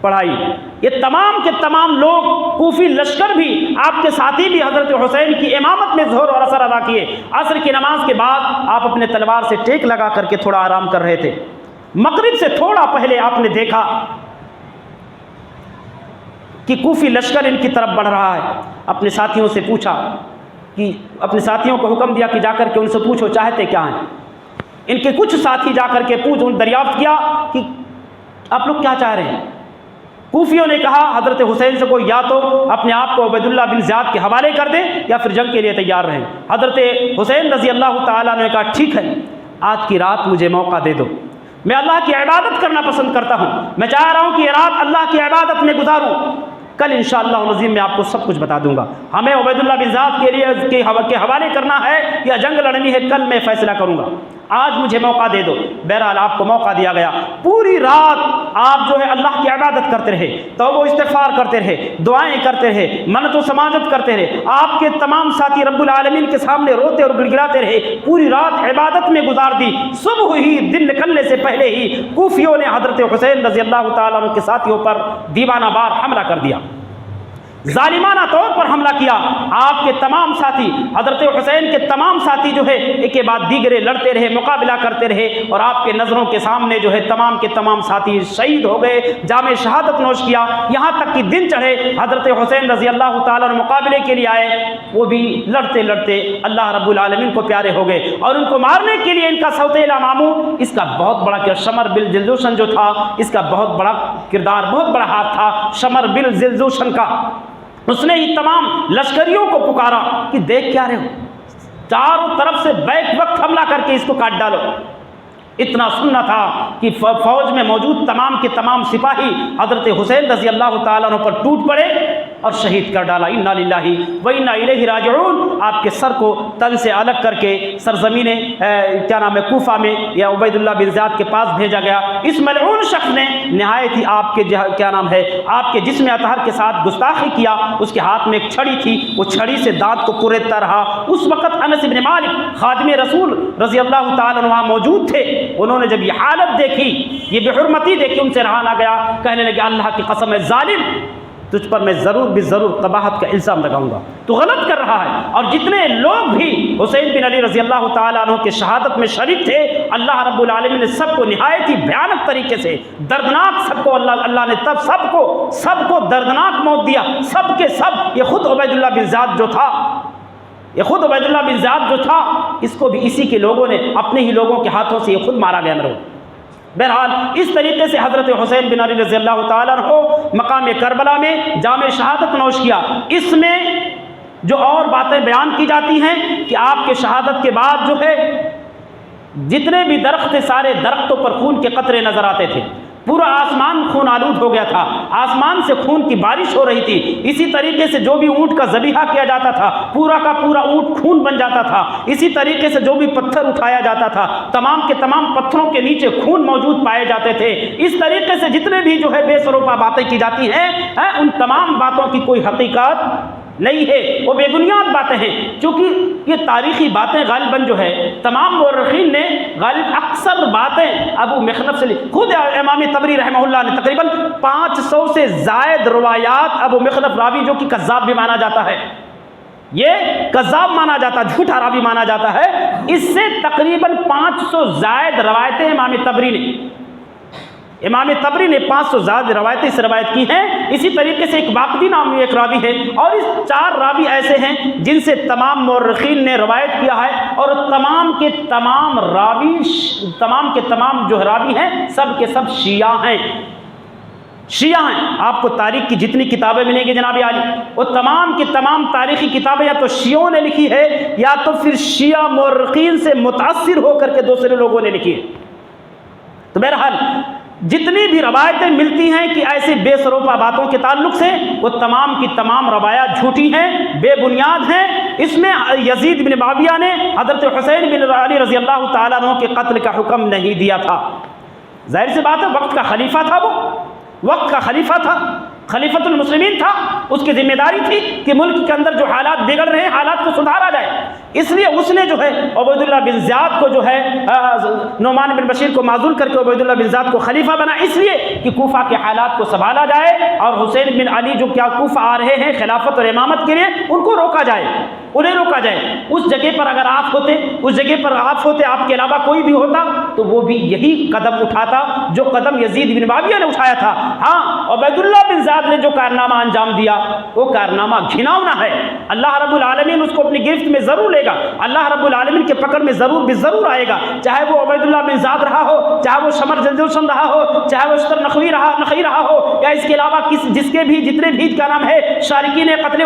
Speaker 1: پڑھائی۔ یہ تمام کے تمام لوگ، کوفی لشکر بھی، آپ کے ساتھی بھی حضرت حسین کی امامت میں ظہر اور عصر ادا کیے۔ عصر کی نماز کے بعد آپ اپنے تلوار سے ٹیک لگا کر کے تھوڑا آرام کر رہے تھے۔ مغرب سے تھوڑا پہلے آپ نے دیکھا کہ کوفی لشکر ان کی طرف بڑھ رہا ہے۔ اپنے ساتھیوں سے پوچھا کہ اپنے ساتھیوں کو حکم دیا کہ جا کر کے ان سے پوچھو چاہتے کیا ہیں۔ ان کے کچھ ساتھی جا کر کے دریافت کیا کہ آپ لوگ کیا چاہ رہے ہیں۔ کوفیوں نے کہا حضرت حسین سے کوئی یا تو اپنے آپ کو عبید اللہ بن زیاد کے حوالے کر دے یا پھر جنگ کے لیے تیار رہیں۔ حضرت حسین رضی اللہ تعالیٰ نے کہا ٹھیک ہے، آج کی رات مجھے موقع دے دو، میں اللہ کی عبادت کرنا پسند کرتا ہوں، میں چاہ رہا ہوں کہ یہ رات اللہ کی عبادت میں گزاروں، کل انشاءاللہ العظیم میں آپ کو سب کچھ بتا دوں گا، ہمیں عبید اللہ بن زیاد کے لیے کے حوالے کرنا ہے یا جنگ لڑنی ہے، کل میں فیصلہ کروں گا۔ آج مجھے موقع دے دو۔ بہرحال آپ کو موقع دیا گیا، پوری رات آپ جو ہے اللہ کی عبادت کرتے رہے، توبہ و استغفار کرتے رہے، دعائیں کرتے رہے، منت و سماجت کرتے رہے، آپ کے تمام ساتھی رب العالمین کے سامنے روتے اور گڑگڑاتے رہے، پوری رات عبادت میں گزار دی۔ صبح ہی دن نکلنے سے پہلے ہی کوفیوں نے حضرت حسین رضی اللہ تعالیٰ عنہ کے ساتھیوں پر دیوانہ وار حملہ کر دیا، ظالمانہ طور پر حملہ کیا۔ آپ کے تمام ساتھی، حضرت حسین کے تمام ساتھی جو ہے ایک کے بعد دیگرے لڑتے رہے، مقابلہ کرتے رہے، اور آپ کے نظروں کے سامنے جو ہے تمام کے تمام ساتھی شہید ہو گئے، جام شہادت نوش کیا۔ یہاں تک کہ دن چڑھے، حضرت حسین رضی اللہ تعالیٰ عنہ مقابلے کے لیے آئے، وہ بھی لڑتے لڑتے اللہ رب العالمین کو پیارے ہو گئے، اور ان کو مارنے کے لیے ان کا سوتیلا ماموں، اس کا بہت بڑا شمر بن جلدوشن جو تھا، اس کا بہت بڑا کردار، بہت بڑا ہاتھ تھا شمر بن جلدوشن کا۔ اس نے ہی تمام لشکریوں کو پکارا کہ دیکھ کیا رہے ہو، چاروں طرف سے بیک وقت حملہ کر کے اس کو کاٹ ڈالو۔ اتنا سننا تھا کہ فوج میں موجود تمام کے تمام سپاہی حضرت حسین رضی اللہ تعالیٰ عنہ پر ٹوٹ پڑے اور شہید کر ڈالا۔ انا للہ و انا الیہ راجعون۔ آپ کے سر کو تن سے الگ کر کے سرزمین کوفہ میں یا عبید اللہ بن زیاد کے پاس بھیجا گیا۔ اس ملعون شخص نے نہایت ہی آپ کے آپ کے جسم اطہر کے ساتھ گستاخی کیا۔ اس کے ہاتھ میں ایک چھڑی تھی، وہ چھڑی سے دانت کو کریدتا رہا۔ اس وقت انس بن مالک خادم رسول رضی اللہ تعالیٰ عنہ موجود تھے، انہوں نے جب یہ حالت دیکھی، یہ بے حرمتی دیکھی، ان سے رہا نہ گیا، کہنے لگے اللہ کی قسم ہے ظالم، تجھ پر میں ضرور قباحت کا الزام لگاؤں گا، تو غلط کر رہا ہے۔ اور جتنے لوگ بھی حسین بن علی رضی اللہ تعالیٰ عنہ کے شہادت میں شریک تھے، اللہ رب العالمین نے سب کو نہایت ہی بھیانک طریقے سے دردناک، سب کو اللہ نے تب سب کو دردناک موت دیا، سب کے سب۔ یہ خود عبید اللہ بن زیاد جو تھا، اس کو بھی اسی کے لوگوں نے، اپنے ہی لوگوں کے ہاتھوں سے یہ خود مارا گیا مرو۔ بہرحال اس طریقے سے حضرت حسین بن علی رضی اللہ تعالیٰ عنہ مقام کربلا میں جام شہادت نوش کیا۔ اس میں جو اور باتیں بیان کی جاتی ہیں کہ آپ کے شہادت کے بعد جو ہے جتنے بھی درخت تھے، سارے درختوں پر خون کے قطرے نظر آتے تھے، پورا آسمان خون آلود ہو گیا تھا، آسمان سے خون کی بارش ہو رہی تھی۔ اسی طریقے سے جو بھی اونٹ کا ذبیحہ کیا جاتا تھا، پورا کا پورا اونٹ خون بن جاتا تھا۔ اسی طریقے سے جو بھی پتھر اٹھایا جاتا تھا، تمام کے تمام پتھروں کے نیچے خون موجود پائے جاتے تھے۔ اس طریقے سے جتنے بھی جو ہے بے سروپا باتیں کی جاتی ہیں، ان تمام باتوں کی کوئی حقیقت نہیں ہے، وہ بے بنیاد باتیں ہیں، چونکہ یہ تاریخی باتیں غالباً جو ہے تمام مورخین نے اکثر باتیں ابو مخنف سے خود امام طبری رحمہ اللہ نے تقریباً 500 سے زائد روایات ابو مخنف راوی جو کہ کذاب بھی مانا جاتا ہے، یہ کذاب مانا جاتا ہے، جھوٹا راوی مانا جاتا ہے، اس سے تقریباً 500 زائد روایتیں امام طبری نے 500 زائد روایتیں اس روایت کی ہیں۔ اسی طریقے سے ایک باقی نامی ایک راوی ہے، اور اس 4 راوی ایسے ہیں جن سے تمام مورخین نے روایت کیا ہے، اور تمام کے تمام جو راوی ہیں سب کے سب شیعہ ہیں۔ آپ کو تاریخ کی جتنی کتابیں ملیں گی جناب عالی، وہ تمام کی تمام تاریخی کتابیں یا تو شیعوں نے لکھی ہے، یا تو پھر شیعہ مورخین سے متاثر ہو کر کے دوسرے لوگوں نے لکھی ہے۔ تو بہرحال جتنی بھی روایتیں ملتی ہیں کہ ایسی بے سروپا باتوں کے تعلق سے، وہ تمام کی تمام روایات جھوٹی ہیں، بے بنیاد ہیں۔ اس میں یزید بن معاویہ نے حضرت حسین بن علی رضی اللہ تعالیٰ عنہ کے قتل کا حکم نہیں دیا تھا۔ ظاہر سی بات ہے، وقت کا خلیفہ تھا، وہ وقت کا خلیفہ تھا، خلیفۃ المسلمین تھا، اس کی ذمہ داری تھی کہ ملک کے اندر جو حالات بگڑ رہے ہیں، حالات کو سدھارا جائے۔ اس لیے اس نے جو ہے عبید اللہ بن زیاد کو جو ہے نعمان بن بشیر کو معزول کر کے عبید اللہ بن زیاد کو خلیفہ بنا، اس لیے کہ کوفہ کے حالات کو سنبھالا جائے، اور حسین بن علی جو کیا کوفہ آ رہے ہیں خلافت اور امامت کے لیے، ان کو روکا جائے، انہیں روکا جائے۔ اس جگہ پر اگر آپ ہوتے، آپ کے علاوہ کوئی بھی ہوتا، تو وہ بھی یہی قدم اٹھاتا جو قدم یزید بن معاویہ نے اٹھایا تھا۔ ہاں، عبید اللہ بن زیاد نے جو کارنامہ انجام دیا، وہ کارنامہ گھناؤنا ہے۔ اللہ رب العالمین اس کو اپنی گرفت میں ضرور لے گا، اللہ رب العالمین کے پکڑ میں ضرور آئے گا، چاہے وہ عبید اللہ بن زیاد رہا ہو، چاہے وہ شمر جلدوشن رہا ہو، چاہے وہ اشتر نخوی رہا ہو، یا اس کے علاوہ جتنے بھی کا نام ہے شارکین قتل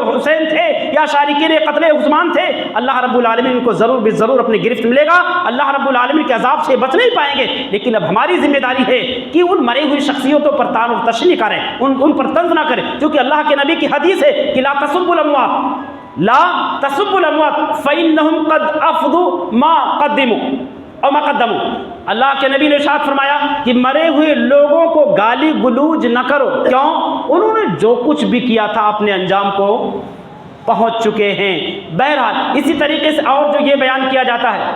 Speaker 1: حسین تھے یا شارکین قتل عثمان تھے، اللہ رب العالمین کو ضرور اپنی گرفت ملے گا۔ اللہ رب العالمین کے عذاب سے بچ نہیں پائیں گے، لیکن اب ہماری ذمہ داری ہے کہ ان مرے ہوئی شخصیتوں پر طعن و تشنیع کریں، ان پر طنز نہ کریں، کیونکہ اللہ کے نبی کی حدیث ہے کہ لا تسبوا الاموات فإنهم قد أفضوا ما قدموا۔ او ما قدموا، اللہ کے نبی نے ارشاد فرمایا کہ مرے ہوئے لوگوں کو گالی گلوج نہ کرو، کیوں؟ انہوں نے جو کچھ بھی کیا تھا اپنے انجام کو پہنچ چکے ہیں۔ بہرحال اسی طریقے سے اور جو یہ بیان کیا جاتا ہے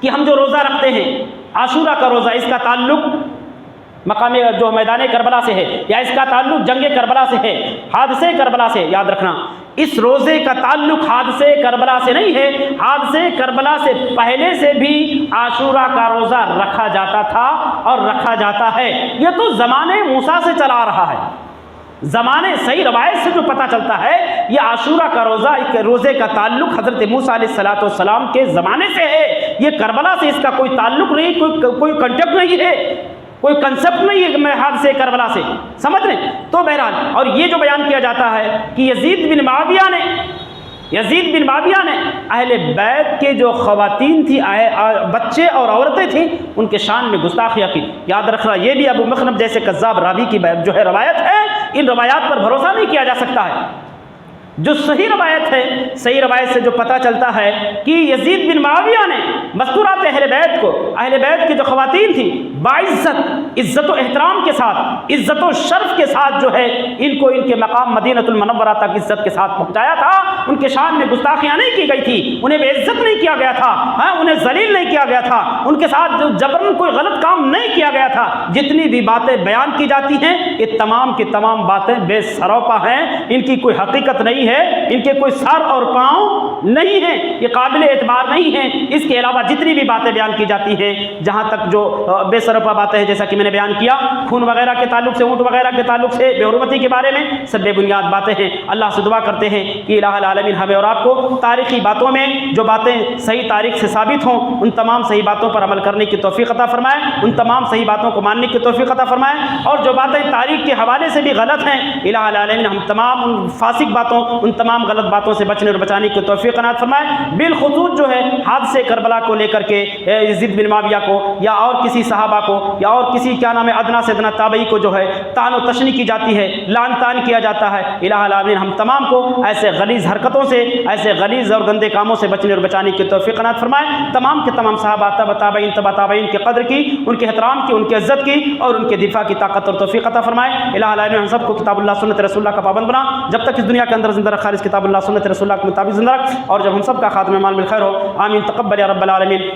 Speaker 1: کہ ہم جو روزہ رکھتے ہیں عاشورہ کا روزہ، اس کا تعلق مقام جو میدان کربلا سے ہے، یا اس کا تعلق جنگ کربلا سے ہے، حادثے کربلا سے، یاد رکھنا اس روزے کا تعلق حادثے کربلا سے نہیں ہے، حادثے کربلا سے پہلے سے بھی عاشورہ کا روزہ رکھا جاتا تھا اور رکھا جاتا ہے۔ یہ تو زمانے موسیٰ سے چلا آ رہا ہے، زمانے صحیح روایت سے جو پتہ چلتا ہے یہ عاشورہ کا روزے کا تعلق حضرت موسیٰ علیہ السلام کے زمانے سے ہے، یہ کربلا سے اس کا کوئی تعلق نہیں، کوئی کنٹیکٹ نہیں ہے، کوئی کنسپٹ نہیں ہے حادثے کربلا سے، سمجھ رہے؟ تو بہرحال اور یہ جو بیان کیا جاتا ہے کہ یزید بن معاویہ نے اہل بیت کے جو خواتین تھی، بچے اور عورتیں تھیں، ان کے شان میں گستاخیاں کی۔ یاد رکھنا یہ بھی ابو مخنب جیسے کذاب راوی کی جو ہے روایت ہے، ان روایات پر بھروسہ نہیں کیا جا سکتا ہے۔ جو صحیح روایت ہے، صحیح روایت سے جو پتہ چلتا ہے کہ یزید بن معاویہ نے مستورات اہل بیت کی جو خواتین تھیں باعزت، عزت و احترام کے ساتھ، عزت و شرف کے ساتھ جو ہے ان کو ان کے مقام مدینہ المنورہ تک عزت کے ساتھ پہنچایا تھا۔ ان کے شان میں گستاخیاں نہیں کی گئی تھی، انہیں بے عزت نہیں کیا گیا تھا، انہیں ذلیل نہیں کیا گیا تھا، ان کے ساتھ جو جبرن کوئی غلط کام نہیں کیا گیا تھا۔ جتنی بھی باتیں بیان کی جاتی ہیں یہ تمام کی تمام باتیں بے سروپا ہیں، ان کی کوئی حقیقت نہیں ہے، ان کے کوئی سر اور پاؤں نہیں ہیں، یہ قابل اعتبار نہیں ہیں۔ اس کے علاوہ جتنی بھی باتیں بیان کی جاتی ہیں، جہاں تک جو بے سروپا باتیں ہیں، جیسا کہ میں نے بیان کیا خون وغیرہ کے تعلق سے، اونٹ وغیرہ کے تعلق سے، بے حرمتی کے بارے میں، سب بے بنیاد باتیں ہیں۔ اللہ سے دعا کرتے ہیں کہ الہ العالمین ہمیں اور آپ کو تاریخی باتوں میں جو باتیں صحیح تاریخ سے ثابت ہوں ان تمام صحیح باتوں پر عمل کرنے کی توفیق عطا فرمائے، ان تمام صحیح باتوں کو ماننے کی توفیق عطا فرمائے، اور جو باتیں تاریخ کے حوالے سے بھی غلط ہیں الہ العالمین ہم تمام ان فاسق باتوں، ان تمام غلط باتوں سے بچنے اور بچانے کی توفیق عنایت فرمائے۔ بالخصوص جو ہے حادثے کربلا کو لے کر کے یزید بن معاویہ کو یا اور کسی صحابہ کو یا اور کسی کیا نام ہے ادنا سے ادنا تابعی کو جو ہے طعن و تشنیع کی جاتی ہے، لعن طعن کیا جاتا ہے، الہ العالمین ہم تمام کو ایسے غلیظ حرکتوں سے، ایسے غلیظ اور گندے کاموں سے بچنے اور بچانے کی توفیق عنایت فرمائے۔ تمام کے تمام صحابہ تابعین تبع تابعین کی قدر کی، ان کے احترام کی، ان کی عزت کی اور ان کے دفاع کی طاقت اور توفیق عطا فرمائے۔ الہ العالمین ہم سب کو کتاب اللہ سنت رسول اللہ کا پابند بنا، جب تک اس دنیا کے اندر زندہ رکھ، خالص کتاب اللہ سنت رسول اللہ کے مطابق زندہ رکھ، اور جب ہم سب کا خاتمہ مال بالخیر ہو، آمین تقبل یا رب العالمین۔